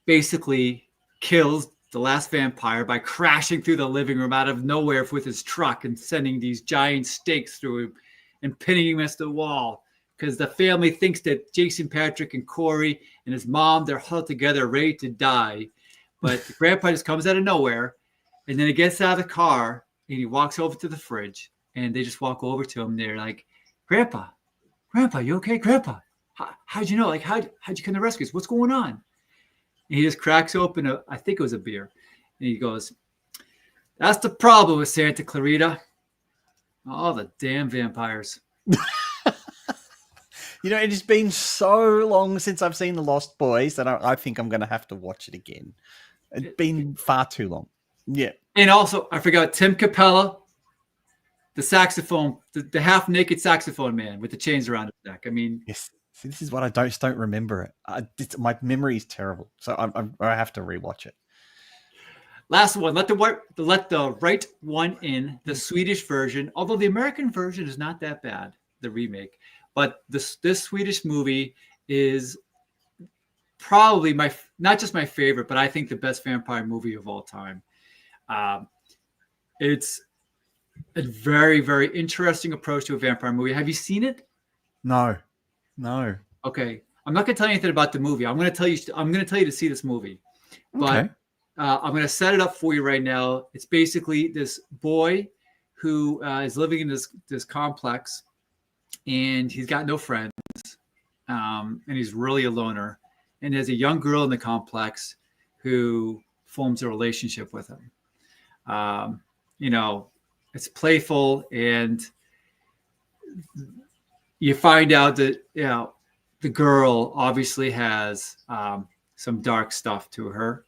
basically kills the last vampire by crashing through the living room out of nowhere with his truck and sending these giant stakes through him and pinning him against the wall, because the family thinks that Jason Patric and Corey and his mom, they're huddled together ready to die. But the grandpa just comes out of nowhere, and then he gets out of the car and he walks over to the fridge, and they just walk over to him. They're like, Grandpa, you okay? Grandpa, how'd you know? Like, how'd you come to rescue us? What's going on? And he just cracks open I think it was a beer. And he goes, that's the problem with Santa Clarita. All the damn vampires. You know, it has been so long since I've seen The Lost Boys that I think I'm going to have to watch it again. It's been far too long. Yeah. And also, I forgot Tim Capella, the saxophone, the half-naked saxophone man with the chains around his neck. I mean, yes. See, this is what I don't remember it. My memory is terrible, so I have to rewatch it. Last one, let the right one in, the Swedish version. Although the American version is not that bad, the remake, but this Swedish movie is probably not just my favorite, but I think the best vampire movie of all time. It's a very, very interesting approach to a vampire movie. Have you seen it? No. Okay, I'm not going to tell you anything about the movie. I'm going to tell you to see this movie, but okay. I'm going to set it up for you right now. It's basically this boy who is living in this complex, and he's got no friends, and he's really a loner. And there's a young girl in the complex who forms a relationship with him. It's playful, and you find out that the girl obviously has some dark stuff to her,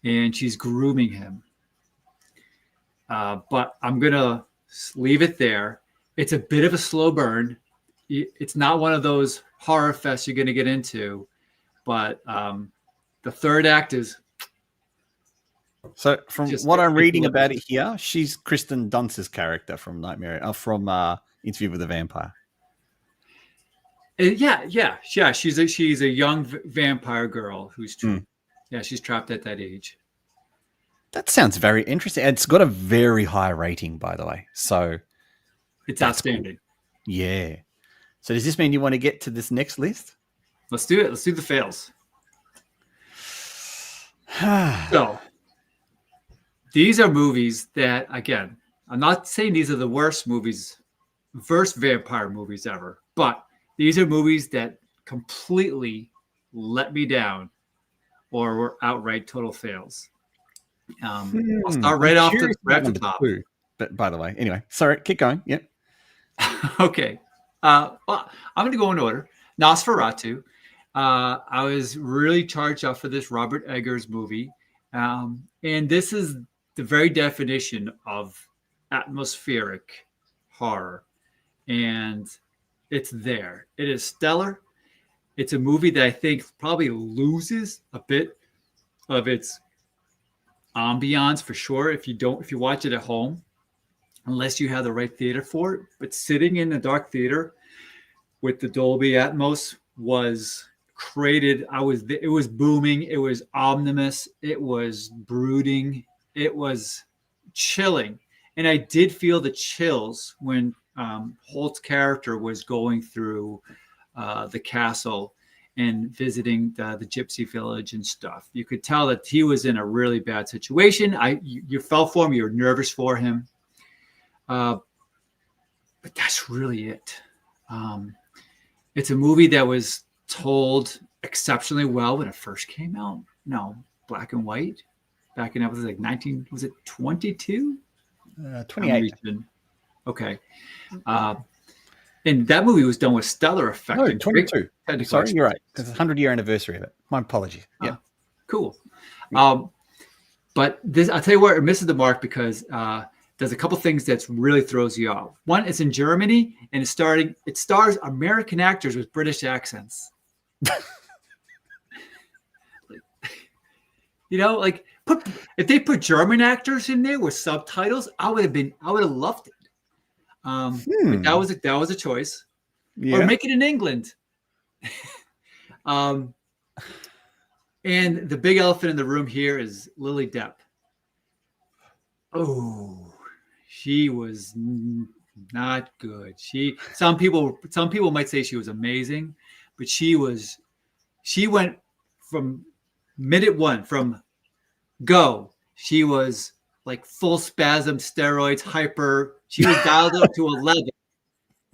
and she's grooming him. But I'm gonna leave it there. It's a bit of a slow burn. It's not one of those horror fests you're gonna get into, but the third act is. So from what I'm reading about it here, she's Kristen Dunst's character from Interview with the Vampire. Yeah. She's a young vampire girl who's she's trapped at that age. That sounds very interesting. It's got a very high rating, by the way. So it's outstanding. Cool. Yeah. So does this mean you want to get to this next list? Let's do it. Let's do the fails. So these are movies that, again, I'm not saying these are the worst vampire movies ever, but these are movies that completely let me down or were outright total fails. I'll start right off the top. But by the way, anyway, sorry, keep going. Yep. Okay. Well, I'm going to go in order. Nosferatu. I was really charged up for this Robert Eggers movie. And this is the very definition of atmospheric horror. And it's there. It is stellar. It's a movie that I think probably loses a bit of its ambiance for sure if you watch it at home, unless you have the right theater for it. But sitting in a dark theater with the Dolby Atmos was created. It was booming. It was ominous. It was brooding. It was chilling. And I did feel the chills when Holt's character was going through the castle and visiting the gypsy village and stuff. You could tell that he was in a really bad situation. You felt for him. You were nervous for him. But that's really it. It's a movie that was told exceptionally well when it first came out. No, black and white. Back in, was it like 22? 28. Okay. And that movie was done with stellar effect. No, 22. Sorry, you're right. It's a 100-year anniversary of it. My apologies. Yeah. Cool. But this, I'll tell you where it misses the mark because there's a couple things that really throws you off. One, it's in Germany and it stars American actors with British accents. If they put German actors in there with subtitles, I would have loved it. But that was a choice. Yeah. Or make it in England. And the big elephant in the room here is Lily Depp. Oh, she was not good. Some people might say she was amazing, but she went from minute one, from go. She was like full spasm, steroids, hyper. She was dialed up to 11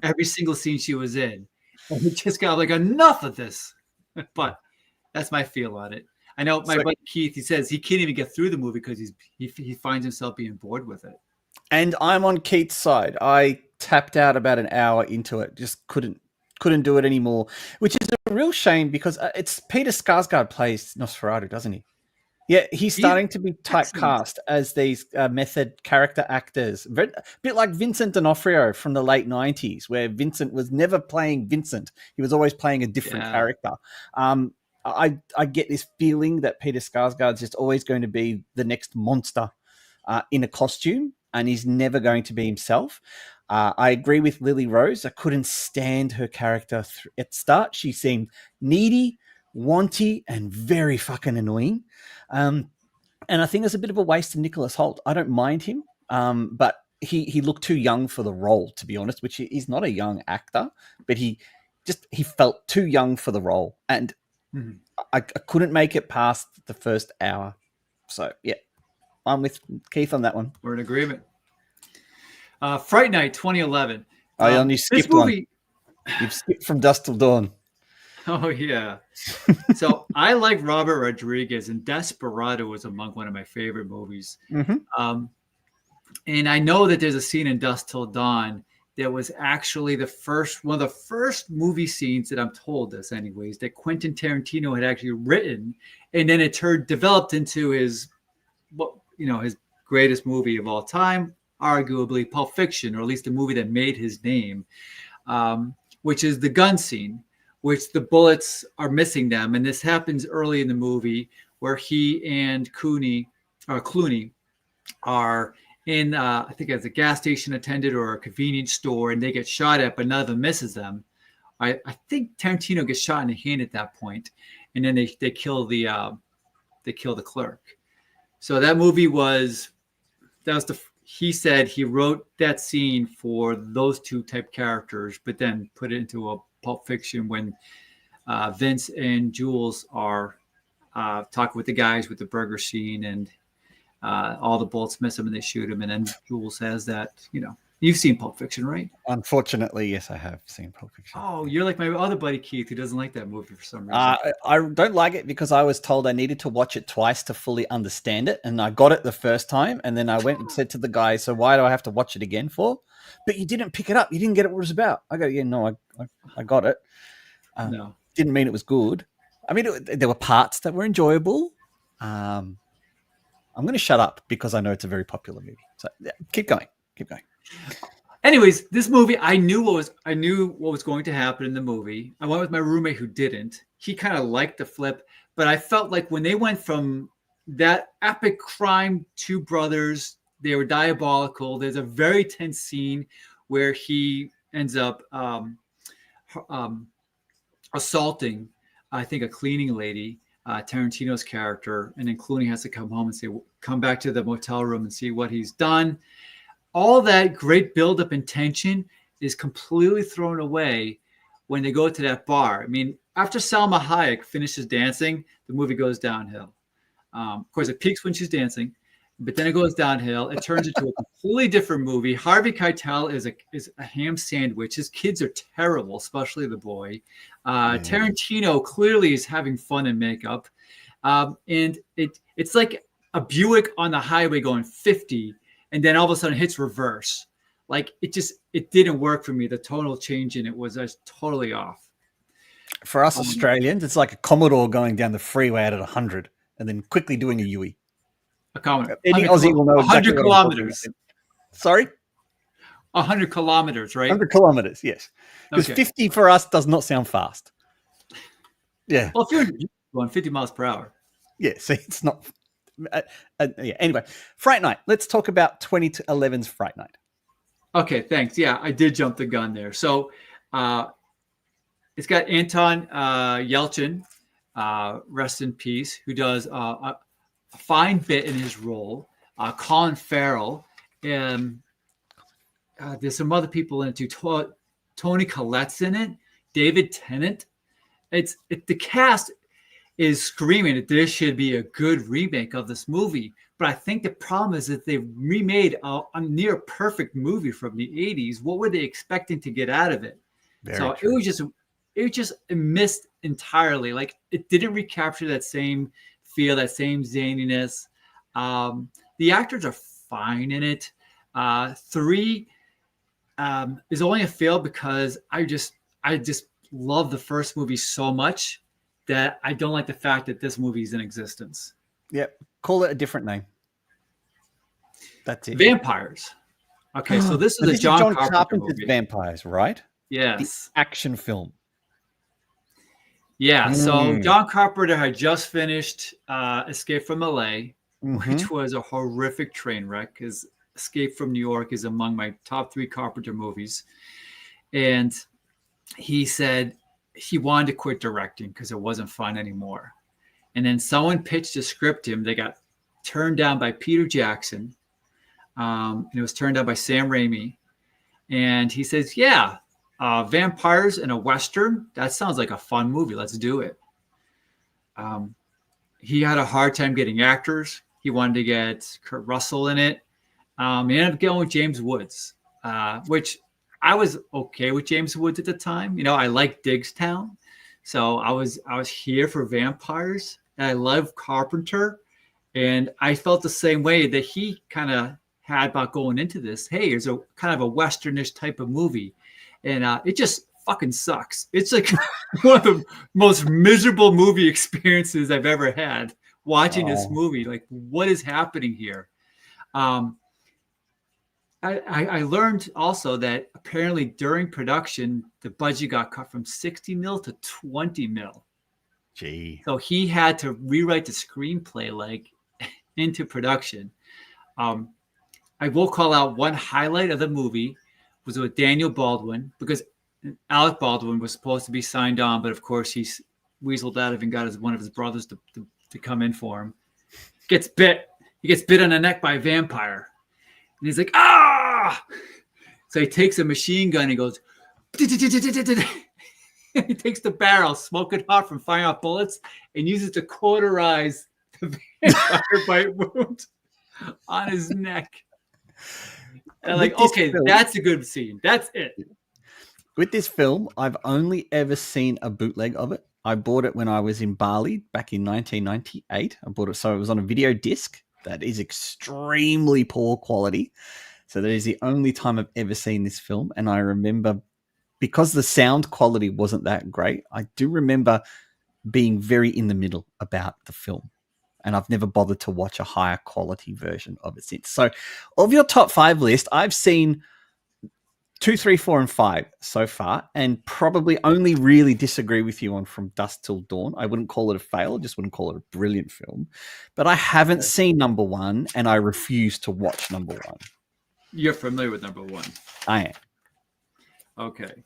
every single scene she was in. And we just got like enough of this. But that's my feel on it. I know my buddy Keith, he says he can't even get through the movie because he finds himself being bored with it. And I'm on Keith's side. I tapped out about an hour into it. Just couldn't do it anymore, which is a real shame because it's Peter Skarsgård plays Nosferatu, doesn't he? Yeah, he's starting to be typecast as these method character actors. A bit like Vincent D'Onofrio from the late 90s, where Vincent was never playing Vincent. He was always playing a different character. I get this feeling that Peter Skarsgård's just always going to be the next monster in a costume, and he's never going to be himself. I agree with Lily Rose. I couldn't stand her character at the start. She seemed needy, wanty, and very fucking annoying. And I think there's a bit of a waste of Nicholas Hoult. I don't mind him, but he looked too young for the role, to be honest, which he's not a young actor, but he felt too young for the role. And I couldn't make it past the first hour. So, yeah, I'm with Keith on that one. We're in agreement. Fright Night 2011. I only skipped one. You've skipped from Dusk Till Dawn. Oh yeah. So I like Robert Rodriguez, and Desperado was among one of my favorite movies. Mm-hmm. And I know that there's a scene in Dusk Till Dawn that was actually one of the first movie scenes that I'm told this, anyways, that Quentin Tarantino had actually written, and then it developed into his greatest movie of all time, arguably Pulp Fiction, or at least the movie that made his name, which is the gun scene, which the bullets are missing them, and this happens early in the movie where he and Clooney are in, I think as a gas station attendant or a convenience store, and they get shot at, but none of them misses them. I think Tarantino gets shot in the hand at that point, and then they kill the clerk. So that movie he said he wrote that scene for those two type characters, but then put it into a Pulp Fiction when Vince and Jules are talking with the guys with the burger scene, and all the bullets miss him and they shoot him. And then Jules says that, you've seen Pulp Fiction, right? Unfortunately, yes, I have seen Pulp Fiction. Oh, you're like my other buddy Keith, who doesn't like that movie for some reason. I don't like it because I was told I needed to watch it twice to fully understand it. And I got it the first time. And then I went and said to the guy, so why do I have to watch it again for? But you didn't pick it up. You didn't get what it was about. I go, yeah, no, I got it. No. Didn't mean it was good. I mean, there were parts that were enjoyable. I'm going to shut up because I know it's a very popular movie. So yeah, keep going. Anyways, this movie, I knew what was going to happen in the movie. I went with my roommate who didn't. He kind of liked the flip, but I felt like when they went from that epic crime, two brothers, they were diabolical. There's a very tense scene where he ends up assaulting, I think, a cleaning lady, Tarantino's character, and then Clooney has to come home and come back to the motel room and see what he's done. All that great buildup and tension is completely thrown away when they go to that bar. I mean, after Salma Hayek finishes dancing, the movie goes downhill. Of course, it peaks when she's dancing, but then it goes downhill. It turns into a completely different movie. Harvey Keitel is a ham sandwich. His kids are terrible, especially the boy. Tarantino clearly is having fun in makeup. And it's like a Buick on the highway going 50, and then all of a sudden it hits reverse. Like it didn't work for me. The tonal change in it was just totally off. For us Australians, it's like a Commodore going down the freeway at 100 and then quickly doing a Yui. A Commodore. Any Aussie will know exactly 100 kilometers. Sorry? 100 kilometers, right? 100 kilometers, yes. Because 50 for us does not sound fast. Yeah. Well, if you're going 50 miles per hour. Yeah, see, it's not. Anyway, Fright Night. Let's talk about 2011's Fright Night. Okay, thanks. Yeah, I did jump the gun there. So it's got Anton Yelchin, rest in peace, who does a fine bit in his role. Colin Farrell. There's some other people in it too. Tony Collette's in it. David Tennant. The cast is screaming that this should be a good remake of this movie. But I think the problem is that they remade a near perfect movie from the 80s. What were they expecting to get out of it? Very true. It was just missed entirely. Like, it didn't recapture that same feel, that same zaniness. The actors are fine in it. 3 is only a fail because I just love the first movie so much that I don't like the fact that this movie is in existence. Yep. Call it a different name. That's it. Vampires. Okay, so this is a John Carpenter's movie. Vampires, right? Yes. The action film. Yeah, so John Carpenter had just finished Escape from LA, which was a horrific train wreck, because Escape from New York is among my top 3 Carpenter movies. And he said he wanted to quit directing because it wasn't fun anymore. And then someone pitched a script to him. They got turned down by Peter Jackson. And it was turned down by Sam Raimi. And he says, yeah, vampires in a Western, that sounds like a fun movie. Let's do it. He had a hard time getting actors. He wanted to get Kurt Russell in it. He ended up going with James Woods, which I was okay with James Woods at the time. You know, I liked Diggstown, so I was here for vampires. And I love Carpenter, and I felt the same way that he kind of had about going into this. Hey, it's a kind of a westernish type of movie, and it just fucking sucks. It's like one of the most miserable movie experiences I've ever had watching this movie. Like, what is happening here? I learned also that apparently during production, the budget got cut from 60 mil to 20 mil. Gee. So he had to rewrite the screenplay like into production. I will call out one highlight of the movie was with Daniel Baldwin, because Alec Baldwin was supposed to be signed on, but of course he's weaseled out of and got one of his brothers to come in for him. Gets bit. He gets bit on the neck by a vampire. And he's like, ah! So he takes a machine gun and he goes, he takes the barrel, smoking hot from firing off bullets, and uses it to cauterize the vampire bite wound on his neck. And I'm like, okay, that's a good scene. That's it. With this film, I've only ever seen a bootleg of it. I bought it when I was in Bali back in 1998. I bought it, so it was on a video disc that is extremely poor quality. So that is the only time I've ever seen this film. And I remember, because the sound quality wasn't that great, I do remember being very in the middle about the film. And I've never bothered to watch a higher quality version of it since. So of your top 5 list, I've seen 2, 3, 4, and 5 so far, and probably only really disagree with you on From Dusk Till Dawn. I wouldn't call it a fail. I just wouldn't call it a brilliant film. But I haven't seen number 1, and I refuse to watch number 1. You're familiar with number 1. I am. Okay.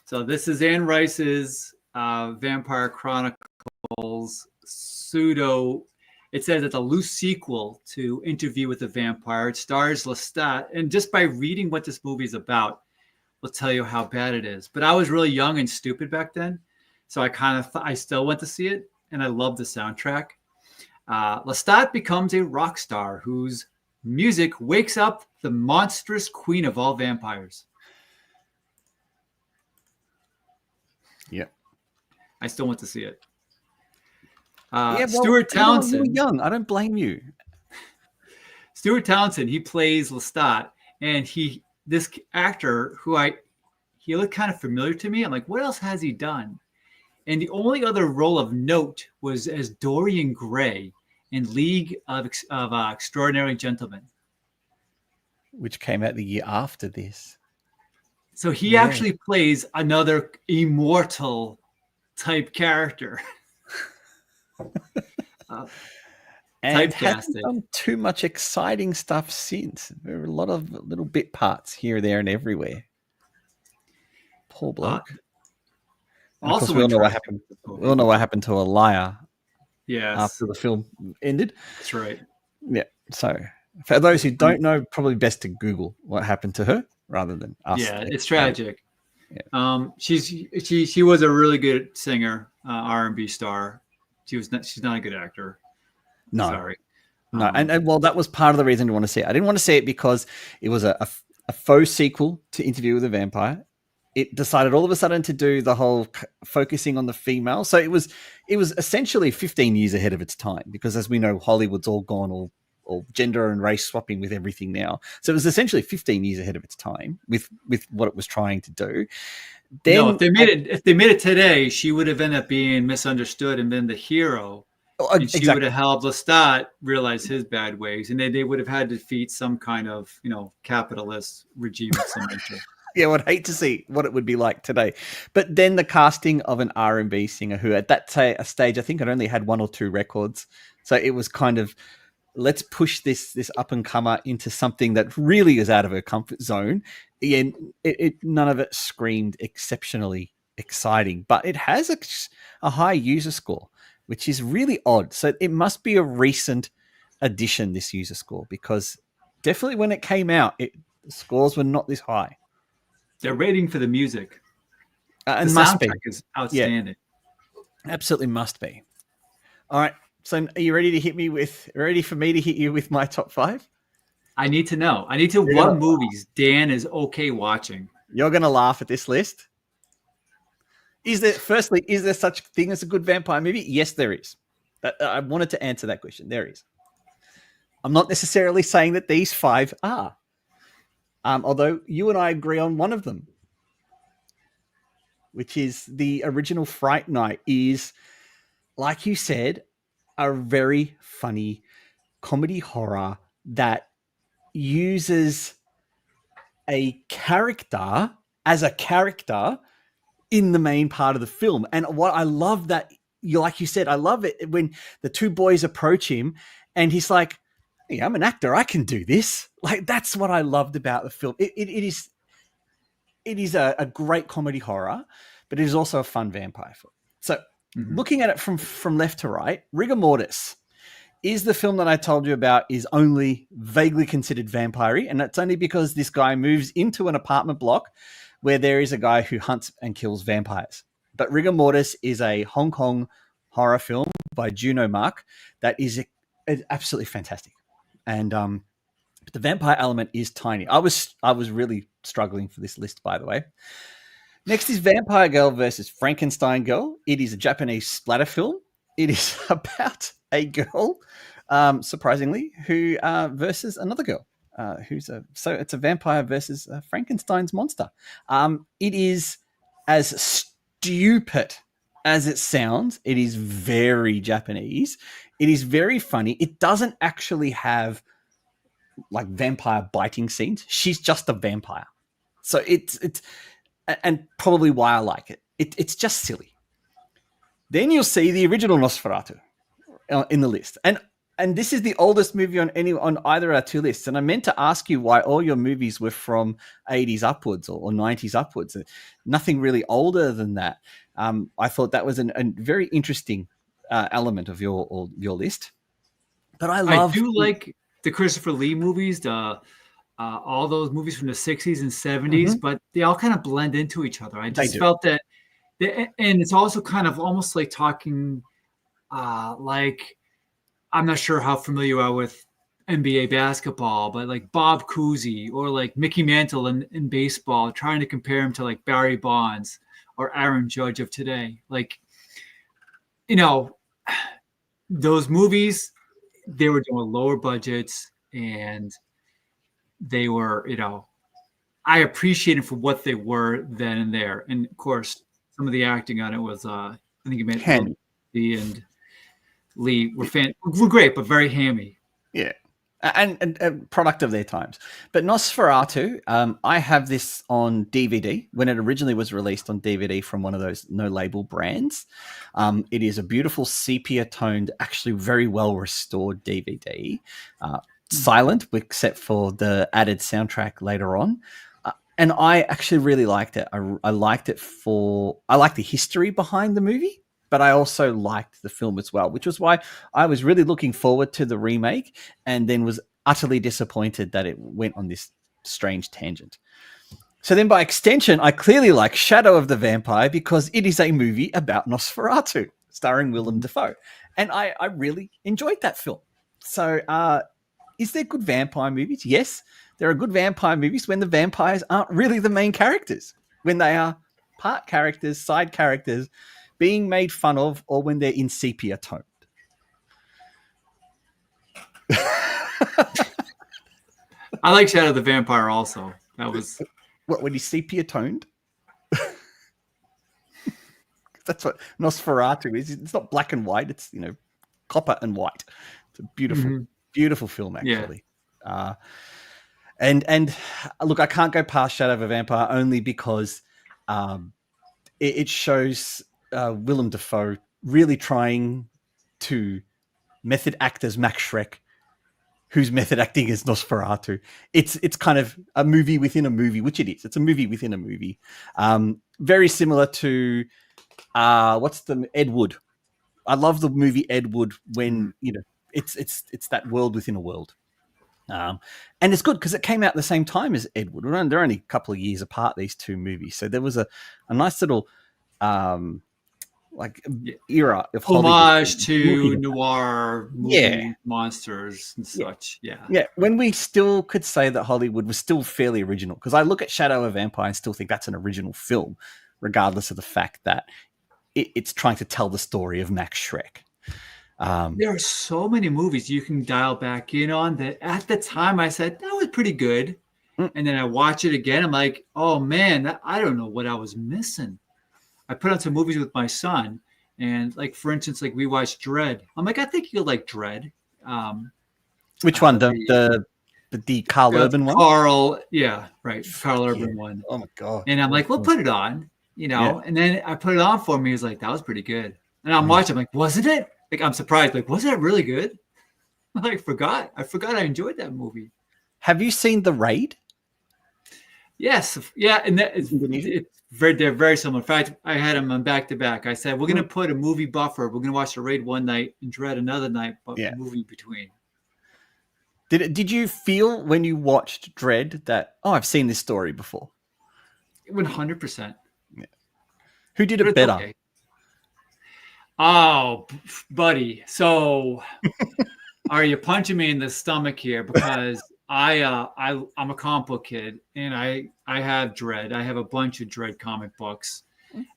So this is Anne Rice's Vampire Chronicles pseudo. It says it's a loose sequel to Interview with the Vampire. It stars Lestat. And just by reading what this movie is about, will tell you how bad it is. But I was really young and stupid back then. So I still went to see it. And I love the soundtrack. Lestat becomes a rock star whose music wakes up the monstrous queen of all vampires. Yep. I still went to see it. You Stuart Townsend. were young. I don't blame you. Stuart Townsend, he plays Lestat, and this actor he looked kind of familiar to me. I'm like, what else has he done? And the only other role of note was as Dorian Gray in League of Extraordinary Gentlemen, Which came out the year after this. So he actually plays another immortal type character. And hasn't done too much exciting stuff since. There are a lot of little bit parts here, there, and everywhere. Poor bloke. Also, we all know what happened. We all know what happened to a liar. Yes. After the film ended. That's right. Yeah. So for those who don't know, probably best to Google what happened to her rather than us. Yeah, it's tragic. Yeah. She was a really good singer, R&B star. She's not a good actor. No. Sorry. No, and well, that was part of the reason I want to see it. I didn't want to see it because it was a faux sequel to Interview with a Vampire. It decided all of a sudden to do the whole focusing on the female. So it was essentially 15 years ahead of its time, because as we know, Hollywood's all gone all gender and race swapping with everything now. So it was essentially 15 years ahead of its time with what it was trying to do. Then, no, if they made it today, she would have ended up being misunderstood and been the hero. And she would have helped Lestat realize his bad ways, and they would have had to defeat some kind of capitalist regime of some nature. Yeah, I would hate to see what it would be like today. But then the casting of an R&B singer who at that stage, I think had only had 1 or 2 records. So it was kind of, let's push this up-and-comer into something that really is out of her comfort zone. And none of it screamed exceptionally exciting. But it has a high user score, which is really odd. So it must be a recent addition, this user score, because definitely when it came out, the scores were not this high. They're rating for the music. And the must soundtrack be. is outstanding. Yeah, absolutely must be. All right. So are you ready for me to hit you with my top 5? I need to know. What movies Dan is okay watching. You're going to laugh at this list. Is there such thing as a good vampire movie? Yes, there is. I wanted to answer that question. There is. I'm not necessarily saying that these 5 are. Although you and I agree on one of them, which is the original Fright Night is, like you said, a very funny comedy horror that uses a character as a character in the main part of the film. And what I love that, like you said, I love it when the 2 boys approach him and he's like, hey, I'm an actor. I can do this. Like, that's what I loved about the film. It is a great comedy horror, but it is also a fun vampire film. So looking at it from left to right, Rigor Mortis is the film that I told you about is only vaguely considered vampire-y, and that's only because this guy moves into an apartment block where there is a guy who hunts and kills vampires. But Rigor Mortis is a Hong Kong horror film by Juno Mark that is absolutely fantastic. And but the vampire element is tiny. I was really struggling for this list, by the way. Next is Vampire Girl versus Frankenstein Girl. It is a Japanese splatter film. It is about a girl, surprisingly, who versus another girl. So it's a vampire versus Frankenstein's monster. It is as stupid as it sounds. It is very Japanese. It is very funny. It doesn't actually have like vampire biting scenes. She's just a vampire. So it's and probably why I like it. It's just silly. Then you'll see the original Nosferatu in the list. And this is the oldest movie on either of our 2 lists. And I meant to ask you why all your movies were from 80s upwards or 90s upwards. Nothing really older than that. I thought that was a very interesting element of your list. But I do like the Christopher Lee movies, all those movies from the 60s and 70s, but they all kind of blend into each other. I just felt that, and it's also kind of almost like talking like, I'm not sure how familiar you are with NBA basketball, but like Bob Cousy or like Mickey Mantle in baseball, trying to compare him to like Barry Bonds or Aaron Judge of today. Like, you know, those movies, they were doing lower budgets and they were, you know, I appreciate it for what they were then and there. And of course, some of the acting on it was, I think you mentioned and Lee were great, but very hammy. Yeah. And product of their times. But Nosferatu, I have this on DVD when it originally was released on DVD from one of those no-label brands. It is a beautiful sepia-toned, actually very well-restored DVD. Silent, except for the added soundtrack later on. And I actually really liked it. I liked it I liked the history behind the movie, but I also liked the film as well, which was why I was really looking forward to the remake and then was utterly disappointed that it went on this strange tangent. So then by extension, I clearly like Shadow of the Vampire because it is a movie about Nosferatu starring Willem Dafoe. And I really enjoyed that film. So is there good vampire movies? Yes, there are good vampire movies when the vampires aren't really the main characters, when they are part characters, side characters, being made fun of, or when they're in sepia toned. I like Shadow of the Vampire also. That was what, when he's sepia toned? That's what Nosferatu is. It's not black and white. It's, you know, copper and white. It's a beautiful, beautiful film, actually. Yeah. And look, I can't go past Shadow of a Vampire only because it shows Willem Dafoe really trying to method act as Max Schreck, whose method acting is Nosferatu. It's kind of a movie within a movie, which it is. It's a movie within a movie. Very similar to what's the Ed Wood. I love the movie Ed Wood when, you know, it's that world within a world. And it's good because it came out at the same time as Ed Wood. They're only a couple of years apart, these two movies. So there was a nice little like Yeah. era of Homage Hollywood. to noir movie Yeah. monsters and such. Yeah. Yeah, when we still could say that Hollywood was still fairly original, because I look at Shadow of a Vampire and still think that's an original film, regardless of the fact that it's trying to tell the story of Max Schreck. There are so many movies you can dial back in on that at the time I said that was pretty good. And then I watch it again. I'm like, oh man, I don't know what I was missing. I put on some movies with my son, and like, for instance, like we watched Dredd. I'm like, I think you'll like Dredd. Which one? The Carl Urban one? Carl, yeah, right. Carl Urban one. Oh my God. And I'm like, we'll put it on, and then I put it on for me. He's like, that was pretty good. And I'm watching, I'm like, wasn't it? Like, I'm surprised. Like, wasn't it really good? I forgot I enjoyed that movie. Have you seen The Raid? Yes. Yeah. And they're very similar. In fact, I had them on back to back. I said, we're going to put a movie buffer. We're going to watch The Raid one night and Dredd another night, but movie between. Did you feel when you watched Dredd that, I've seen this story before? 100%. Yeah. Who did it better? Okay. Oh, buddy. So are you punching me in the stomach here? Because I'm a comic book kid, and I have Dredd. I have a bunch of Dredd comic books,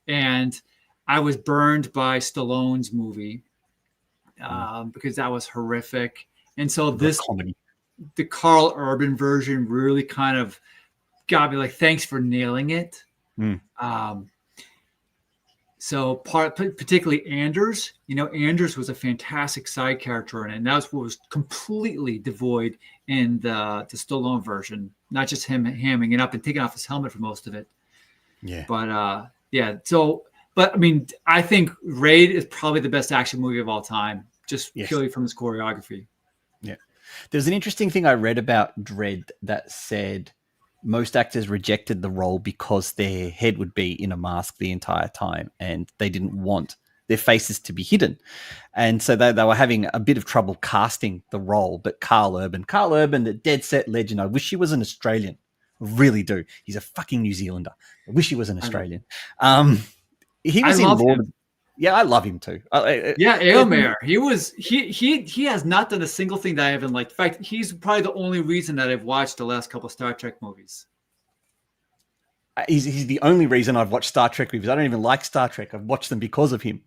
and I was burned by Stallone's movie because that was horrific. And so the Carl Urban version really kind of got me like, thanks for nailing it. So particularly Anders, Anders was a fantastic side character in it. And that was what was completely devoid in the Stallone version. Not just him hamming it up and taking off his helmet for most of it. Yeah. But but I mean, I think Raid is probably the best action movie of all time, just purely from its choreography. Yeah. There's an interesting thing I read about Dredd that said most actors rejected the role because their head would be in a mask the entire time and they didn't want their faces to be hidden. And so they were having a bit of trouble casting the role. But Carl Urban, the dead set legend, I wish he was an Australian. I really do. He's a fucking New Zealander. I wish he was an Australian. He was in Lord of... Yeah, I love him too. Aylmer. He has not done a single thing that I haven't liked. In fact, he's probably the only reason that I've watched the last couple of Star Trek movies. He's the only reason I've watched Star Trek movies. I don't even like Star Trek. I've watched them because of him.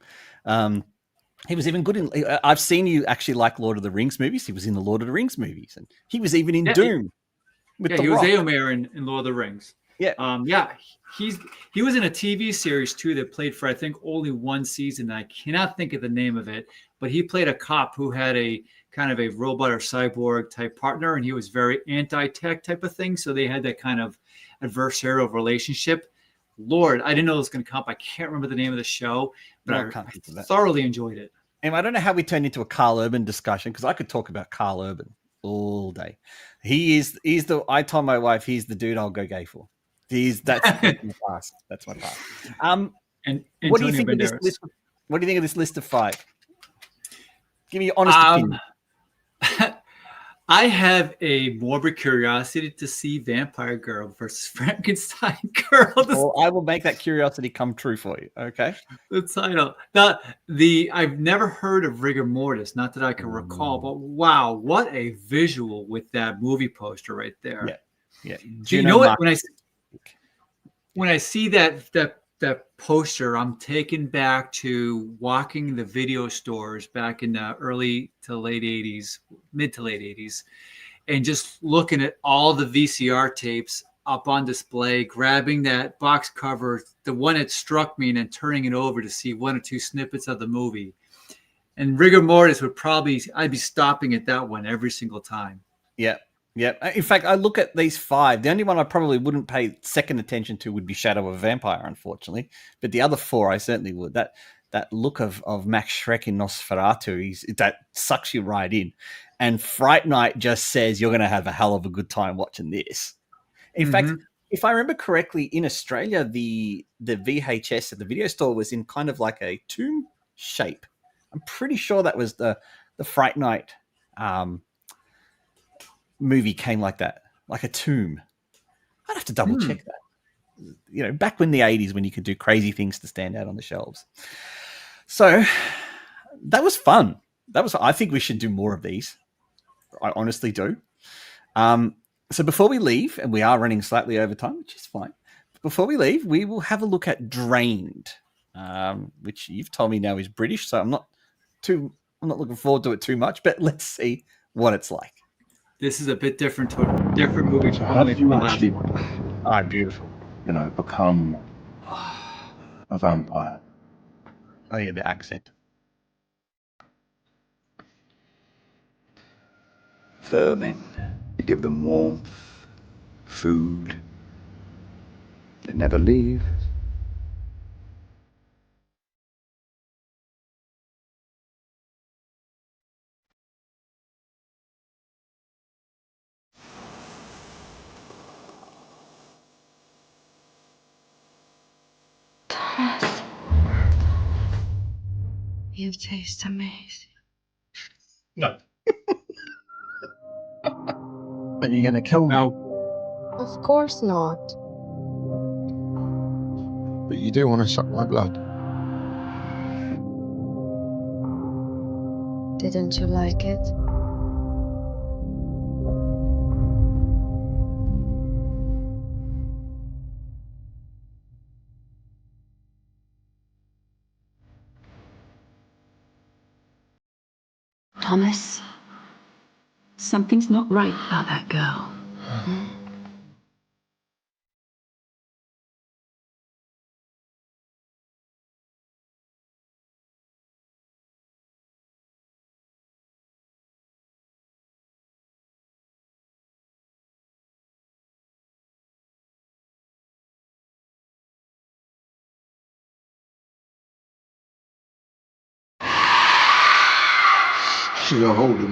He was even good in... I've seen you actually like Lord of the Rings movies. He was in the Lord of the Rings movies. And he was even in Doom. He was Aylmer in Lord of the Rings. Yeah. He was in a TV series too that played for I think only one season. I cannot think of the name of it, but he played a cop who had a kind of a robot or cyborg type partner, and he was very anti-tech type of thing. So they had that kind of adversarial relationship. Lord, I didn't know it was going to come up. I can't remember the name of the show, but I thoroughly enjoyed it. And I don't know how we turned into a Carl Urban discussion, because I could talk about Carl Urban all day. I told my wife he's the dude I'll go gay for. That's my past. That's my past. And what do you think of this list? What do you think of this list of 5? Give me your honest opinion. I have a morbid curiosity to see Vampire Girl versus Frankenstein Girl. Well, I will make that curiosity come true for you. Okay. The title. I've never heard of Rigor Mortis, not that I can recall, but wow, what a visual with that movie poster right there. Yeah. You know what? When I see that poster, I'm taken back to walking the video stores back in the mid to late 80s, and just looking at all the VCR tapes up on display, grabbing that box cover, the one that struck me, and then turning it over to see 1 or 2 snippets of the movie. And Rigor Mortis I'd be stopping at that one every single time. Yeah. Yeah. In fact, I look at these 5. The only one I probably wouldn't pay second attention to would be Shadow of a Vampire, unfortunately. But the other 4, I certainly would. That look of Max Schreck in Nosferatu, that sucks you right in. And Fright Night just says you're going to have a hell of a good time watching this. In fact, if I remember correctly, in Australia, the VHS at the video store was in kind of like a tomb shape. I'm pretty sure that was the Fright Night movie came like that, like a tomb. I'd have to double check that. Back in the 80s when you could do crazy things to stand out on the shelves. So that was fun. I think we should do more of these. I honestly do. So before we leave, and we are running slightly over time, which is fine. Before we leave, we will have a look at Drained, which you've told me now is British. So I'm not looking forward to it too much, but let's see what it's like. This is a bit different to a different movie. So how did you actually, beautiful, become a vampire? Oh yeah, the accent. Vermin. You give them warmth, food. They never leave. Thomas. You taste amazing. No. But you're gonna kill me. Of course not. But you do want to suck my blood. Didn't you like it? Thomas, something's not right about that girl. She got hold of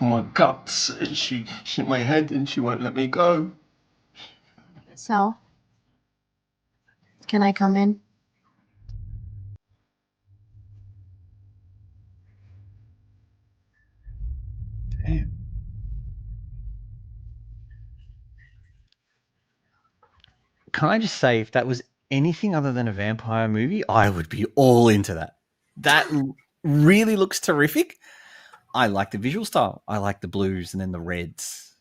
my guts, and she hit my head, and she won't let me go. So, can I come in? Damn. Can I just say, if that was anything other than a vampire movie, I would be all into that. That really looks terrific. I like the visual style. I like the blues and then the reds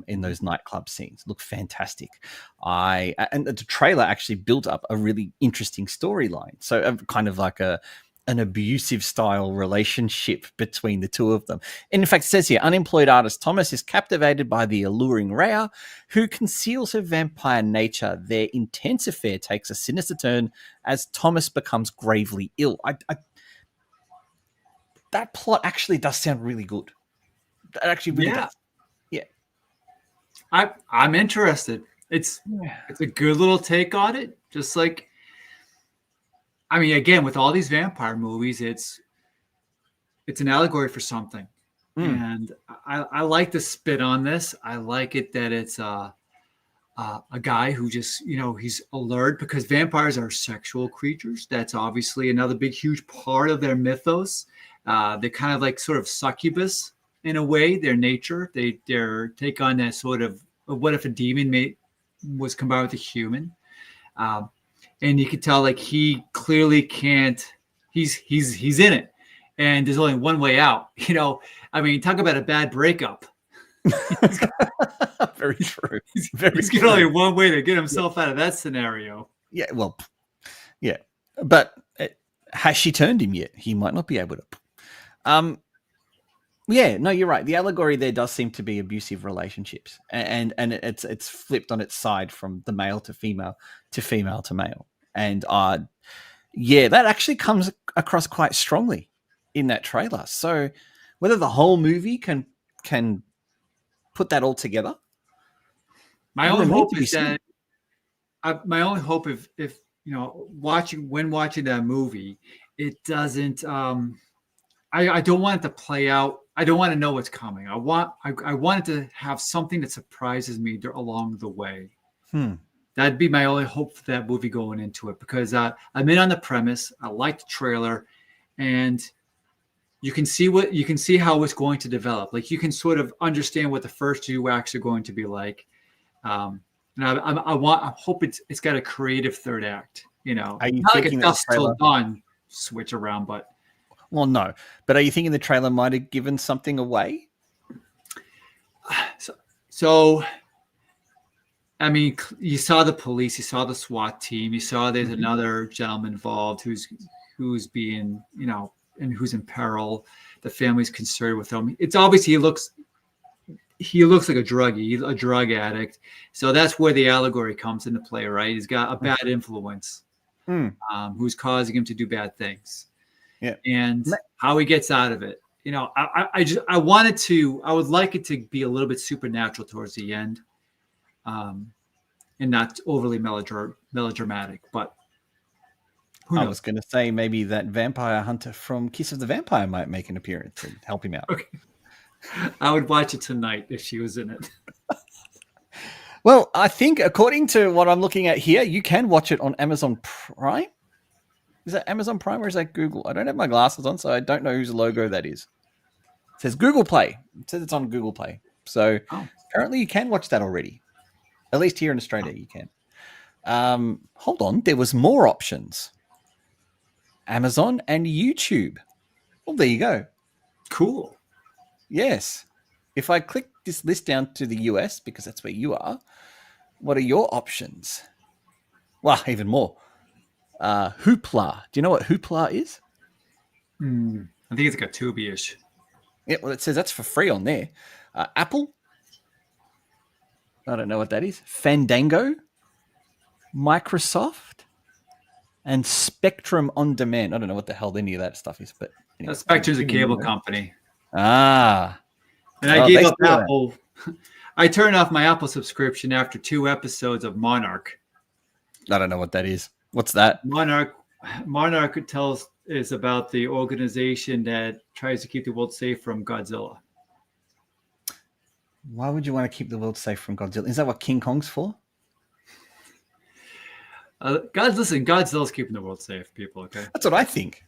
in those nightclub scenes. Look fantastic. And the trailer actually built up a really interesting storyline. So kind of like an abusive style relationship between the two of them. And in fact, it says here, unemployed artist Thomas is captivated by the alluring Rhea, who conceals her vampire nature. Their intense affair takes a sinister turn as Thomas becomes gravely ill. That plot actually does sound really good. That actually really does. Yeah. I'm interested. It's a good little take on it. Just like, I mean, again, with all these vampire movies, it's an allegory for something. And I like the spin on this. I like it that it's a guy who just, he's alert, because vampires are sexual creatures. That's obviously another big, huge part of their mythos. They're kind of like sort of succubus in a way, their nature. Their take on that sort of, what if a demon was combined with a human? And you can tell, like, he clearly can't, he's in it. And there's only one way out. I mean, talk about a bad breakup. Very true. He's got only one way to get himself out of that scenario. Yeah, well, yeah. But has she turned him yet? He might not be able to. Yeah, no, you're right. The allegory there does seem to be abusive relationships, and it's flipped on its side from the male to female to male, and yeah, that actually comes across quite strongly in that trailer. So whether the whole movie can put that all together, my only hope is that my only hope if watching that movie, it doesn't. I don't want it to play out. I don't want to know what's coming. I want it to have something that surprises me along the way. That'd be my only hope for that movie going into it, because I'm in on the premise. I like the trailer, and you can see how it's going to develop. Like, you can sort of understand what the first two acts are going to be like. And I hope it's got a creative third act. Are you not like thinking a dusk till dawn switch around. But Well, no. But are you thinking the trailer might have given something away? So I mean, you saw the police, you saw the SWAT team, you saw there's another gentleman involved who's being, and who's in peril. The family's concerned with him. It's obvious he looks like a druggie, a drug addict. So that's where the allegory comes into play, right? He's got a bad influence who's causing him to do bad things. Yeah. And how he gets out of it. I would like it to be a little bit supernatural towards the end. And not overly melodramatic, but who knows? I was going to say maybe that vampire hunter from Kiss of the Vampire might make an appearance and help him out. Okay. I would watch it tonight if she was in it. Well, I think according to what I'm looking at here, you can watch it on Amazon Prime. Is that Amazon Prime or is that Google? I don't have my glasses on, so I don't know whose logo that is. It says Google Play. It says it's on Google Play. So apparently you can watch that already. At least here in Australia, you can. Hold on. There was more options. Amazon and YouTube. Well, there you go. Cool. Yes. If I click this list down to the US, because that's where you are, what are your options? Well, even more. Hoopla. Do you know what Hoopla is? I think it's like a Tubi-ish. Yeah, well, it says that's for free on there. Apple. I don't know what that is. Fandango, Microsoft, and Spectrum On Demand. I don't know what the hell any of that stuff is, but anyway, Spectrum's a cable company. Ah. And I gave up Apple. I turned off my Apple subscription after 2 episodes of Monarch. I don't know what that is. What's that? Monarch is about the organization that tries to keep the world safe from Godzilla. Why would you want to keep the world safe from Godzilla? Is that what King Kong's for? Godzilla's keeping the world safe, people, okay? That's what I think.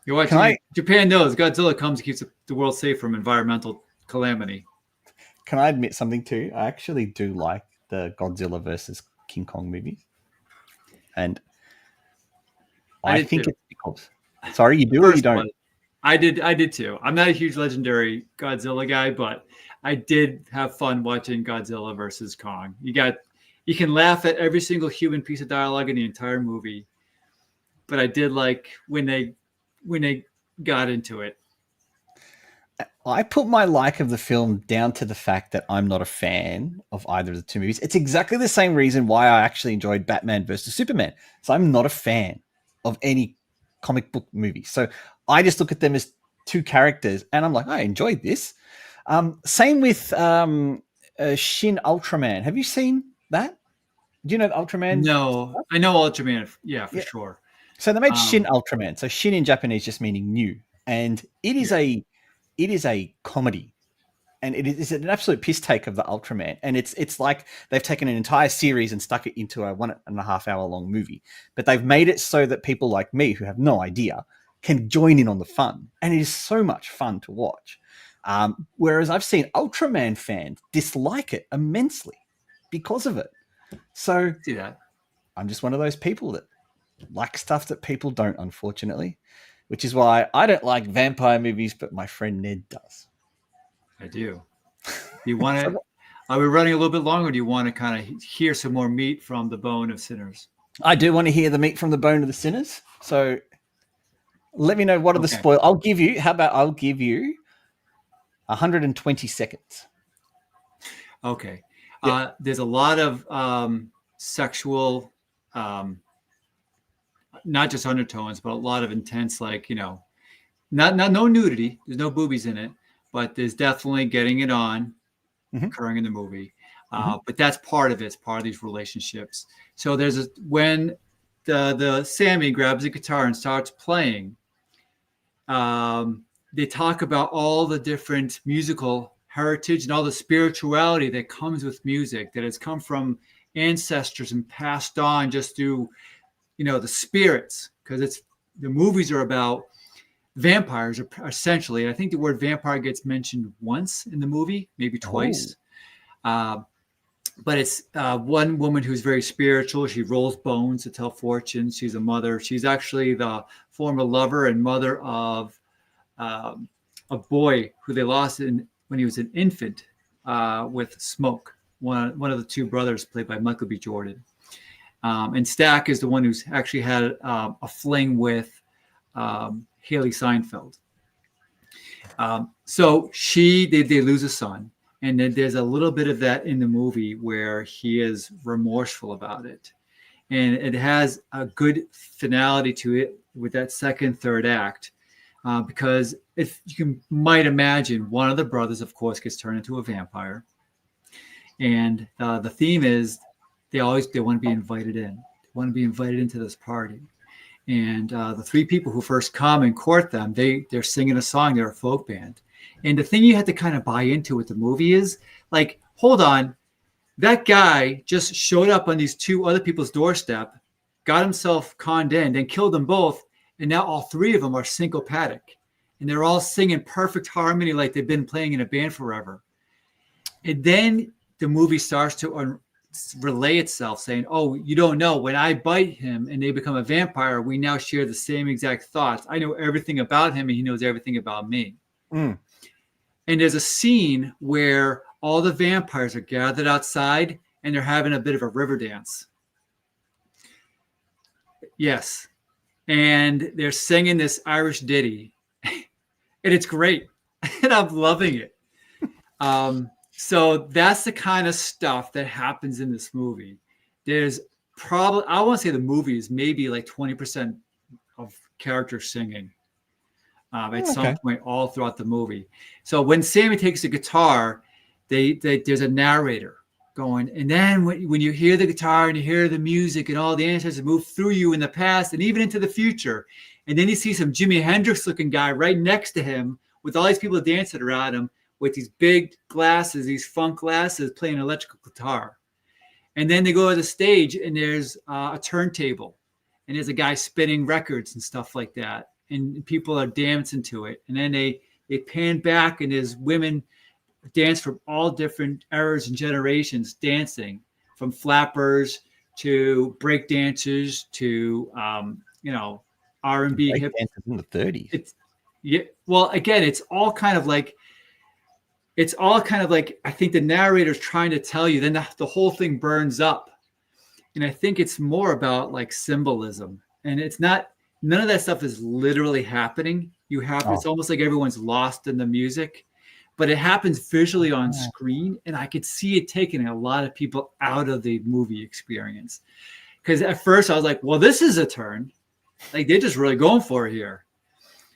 You're watching Japan knows Godzilla comes and keeps the world safe from environmental calamity. Can I admit something too? I actually do like the Godzilla versus King Kong movies. And I think it's because... Sorry, you do or you don't? I did too. I'm not a huge legendary Godzilla guy, but I did have fun watching Godzilla versus Kong. You can laugh at every single human piece of dialogue in the entire movie, but I did like when they got into it. I put my like of the film down to the fact that I'm not a fan of either of the two movies. It's exactly the same reason why I actually enjoyed Batman versus Superman. So I'm not a fan of any comic book movie. So I just look at them as two characters and I'm like, I enjoyed this. Same with Shin Ultraman. Have you seen that? Do you know Ultraman? No, I know Ultraman. Yeah, for sure. So they made Shin Ultraman. So Shin in Japanese just meaning new. And it is a comedy. And it is an absolute piss take of the Ultraman. And it's like they've taken an entire series and stuck it into a 1.5 hour long movie. But they've made it so that people like me who have no idea can join in on the fun. And it is so much fun to watch. Whereas I've seen Ultraman fans dislike it immensely because of it. So see that. I'm just one of those people that like stuff that people don't, unfortunately, which is why I don't like vampire movies, but my friend Ned does. I do. You want to? Are we running a little bit longer? Or do you want to kind of hear some more meat from the bone of sinners? I do want to hear the meat from the bone of the sinners. So let me know what are the spoil. I'll give you 120 seconds. Okay. There's a lot of sexual, not just undertones, but a lot of intense, like, no nudity. There's no boobies in it, but there's definitely getting it on occurring in the movie. But that's part of it. It's part of these relationships. So when the Sammy grabs a guitar and starts playing, they talk about all the different musical heritage and all the spirituality that comes with music that has come from ancestors and passed on just through, the spirits, because the movies are about vampires essentially. I think the word vampire gets mentioned once in the movie, maybe twice. but it's one woman who's very spiritual. She rolls bones to tell fortunes. She's a mother. She's actually the former lover and mother of a boy who they lost when he was an infant with smoke. One of the two brothers, played by Michael B. Jordan. And Stack is the one who's actually had a fling with Haley Seinfeld. So they lose a son. And then there's a little bit of that in the movie where he is remorseful about it. And it has a good finality to it with that second, third act. Because if you might imagine, one of the brothers, of course, gets turned into a vampire. And the theme is they want to be invited in. They want to be invited into this party. And the three people who first come and court them, they're singing a song. They're a folk band. And the thing you have to kind of buy into with the movie is, like, hold on, that guy just showed up on these two other people's doorstep, got himself conned in, and killed them both. And now all three of them are syncopatic. And they're all singing perfect harmony like they've been playing in a band forever. And then the movie starts to relay itself, saying, oh, you don't know, when I bite him and they become a vampire, we now share the same exact thoughts. I know everything about him and he knows everything about me. And there's a scene where all the vampires are gathered outside and they're having a bit of a river dance. Yes. And they're singing this Irish ditty. And it's great. And I'm loving it. So that's the kind of stuff that happens in this movie. There's probably, I want to say the movie is maybe like 20% of characters singing. At some point all throughout the movie. So when Sammy takes the guitar, there's a narrator going. And then when you hear the guitar and you hear the music and all the answers move through you in the past and even into the future. And then you see some Jimi Hendrix looking guy right next to him with all these people dancing around him with these big glasses, these funk glasses, playing electrical guitar. And then they go to the stage and there's a turntable and there's a guy spinning records and stuff like that. And people are dancing to it. And then they pan back and there's women dance from all different eras and generations dancing, from flappers to break dancers to, R&B. Break dancers in the 30s. Well, again, it's all kind of like, I think the narrator's trying to tell you, then the whole thing burns up. And I think it's more about like symbolism. And it's not, none of that stuff is literally happening. It's almost like everyone's lost in the music, but it happens visually on screen. And I could see it taking a lot of people out of the movie experience. Because at first I was like, well, this is a turn. Like they're just really going for it here.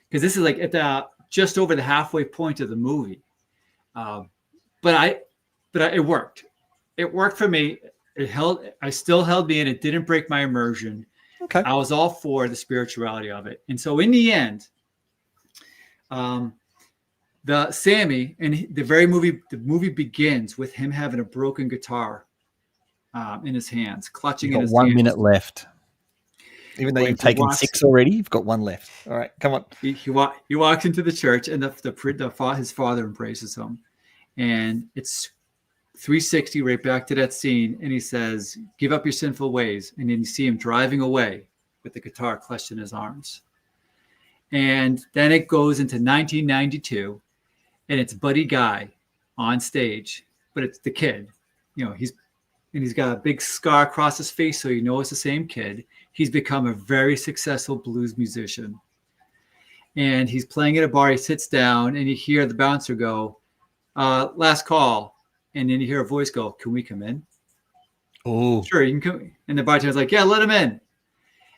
Because this is like at just over the halfway point of the movie. But it worked. It worked for me. I still held me in. It didn't break my immersion. Okay. I was all for the spirituality of it. And so in the end, the Sammy and the movie begins with him having a broken guitar in his hands, clutching in his hands. 1 minute left. Even though you've taken 6 already, you've got 1 left. All right, come on. He walks into the church and his father embraces him. And it's 360 right back to that scene. And he says, give up your sinful ways. And then you see him driving away with the guitar clutched in his arms. And then it goes into 1992 and it's Buddy Guy on stage, but it's the kid, he's got a big scar across his face. So it's the same kid. He's become a very successful blues musician and he's playing at a bar. He sits down and you hear the bouncer go, last call. And then you hear a voice go, can we come in? Oh, sure, you can come. And the bartender's like, yeah, let him in.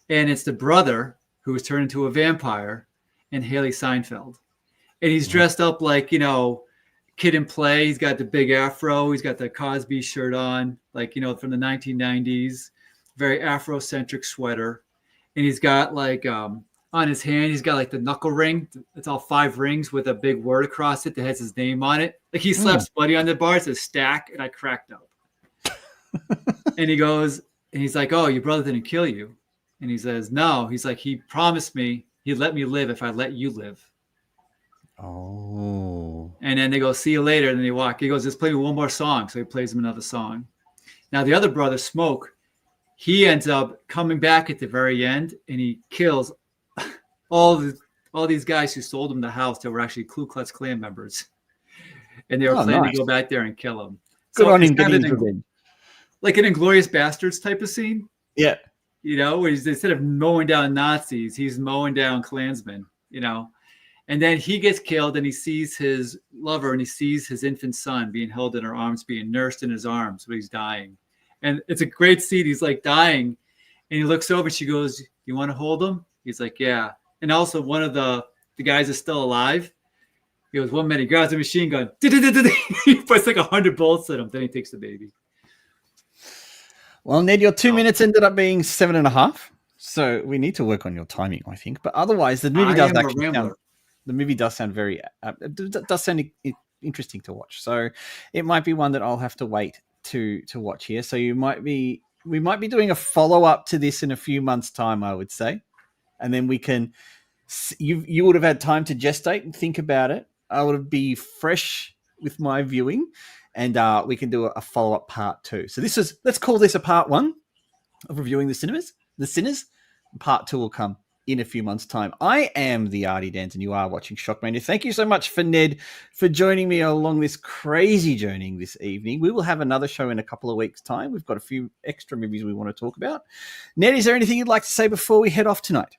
And it's the brother who was turned into a vampire and Haley Seinfeld. And he's dressed up like, Kid and Play. He's got the big afro. He's got the Cosby shirt on, like, from the 1990s, very Afrocentric sweater. And he's got like, on his hand, he's got like the knuckle ring. It's all 5 rings with a big word across it that has his name on it. Like he slaps Buddy on the bar. It says Stack. And I cracked up. And he goes, and he's like, oh, your brother didn't kill you. And he says, no. He's like, he promised me he'd let me live if I let you live. Oh. And then they go, see you later. And then they walk. He goes, just play me one more song. So he plays him another song. Now the other brother, Smoke, he ends up coming back at the very end, and he kills all these guys who sold him the house that were actually Ku Klux Klan members, and they were planning to go back there and kill him. Good on him it's kind getting of his revenge. like an Inglourious Bastards type of scene. Yeah. Where he's, instead of mowing down Nazis, he's mowing down Klansmen, and then he gets killed, and he sees his lover, and he sees his infant son being held in her arms, being nursed in his arms, but he's dying. And it's a great scene. He's like dying, and he looks over, and she goes, "You want to hold him?" He's like, "Yeah." And also one of the guys is still alive. He goes, 1 minute, he grabs a machine gun. He puts like 100 bullets in him. Then he takes the baby. Well, Ned, your 2 minutes ended up being 7.5. So we need to work on your timing, I think. But otherwise, the movie does actually sound, the movie does sound very, it does sound interesting to watch. So it might be one that I'll have to wait to watch here. So we might be doing a follow-up to this in a few months' time, I would say. And then we can, you would have had time to gestate and think about it. I would be fresh with my viewing, and we can do a follow-up part 2. So let's call this a part 1 of reviewing The Sinners. Part 2 will come in a few months' time. I am the Arty Dans, and you are watching Shockmania. Thank you so much for Nedd for joining me along this crazy journey this evening. We will have another show in a couple of weeks' time. We've got a few extra movies we want to talk about. Nedd, is there anything you'd like to say before we head off tonight?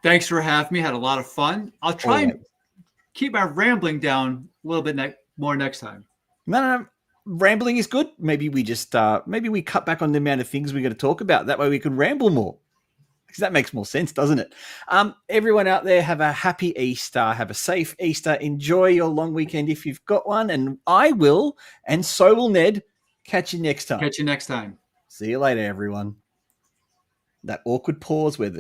Thanks for having me. Had a lot of fun. I'll try and keep my rambling down a little bit more next time. No. Rambling is good. Maybe we just maybe we cut back on the amount of things we're going to talk about. That way we can ramble more. Because that makes more sense, doesn't it? Everyone out there, have a happy Easter. Have a safe Easter. Enjoy your long weekend if you've got one. And I will, and so will Nedd. Catch you next time. Catch you next time. See you later, everyone. That awkward pause where the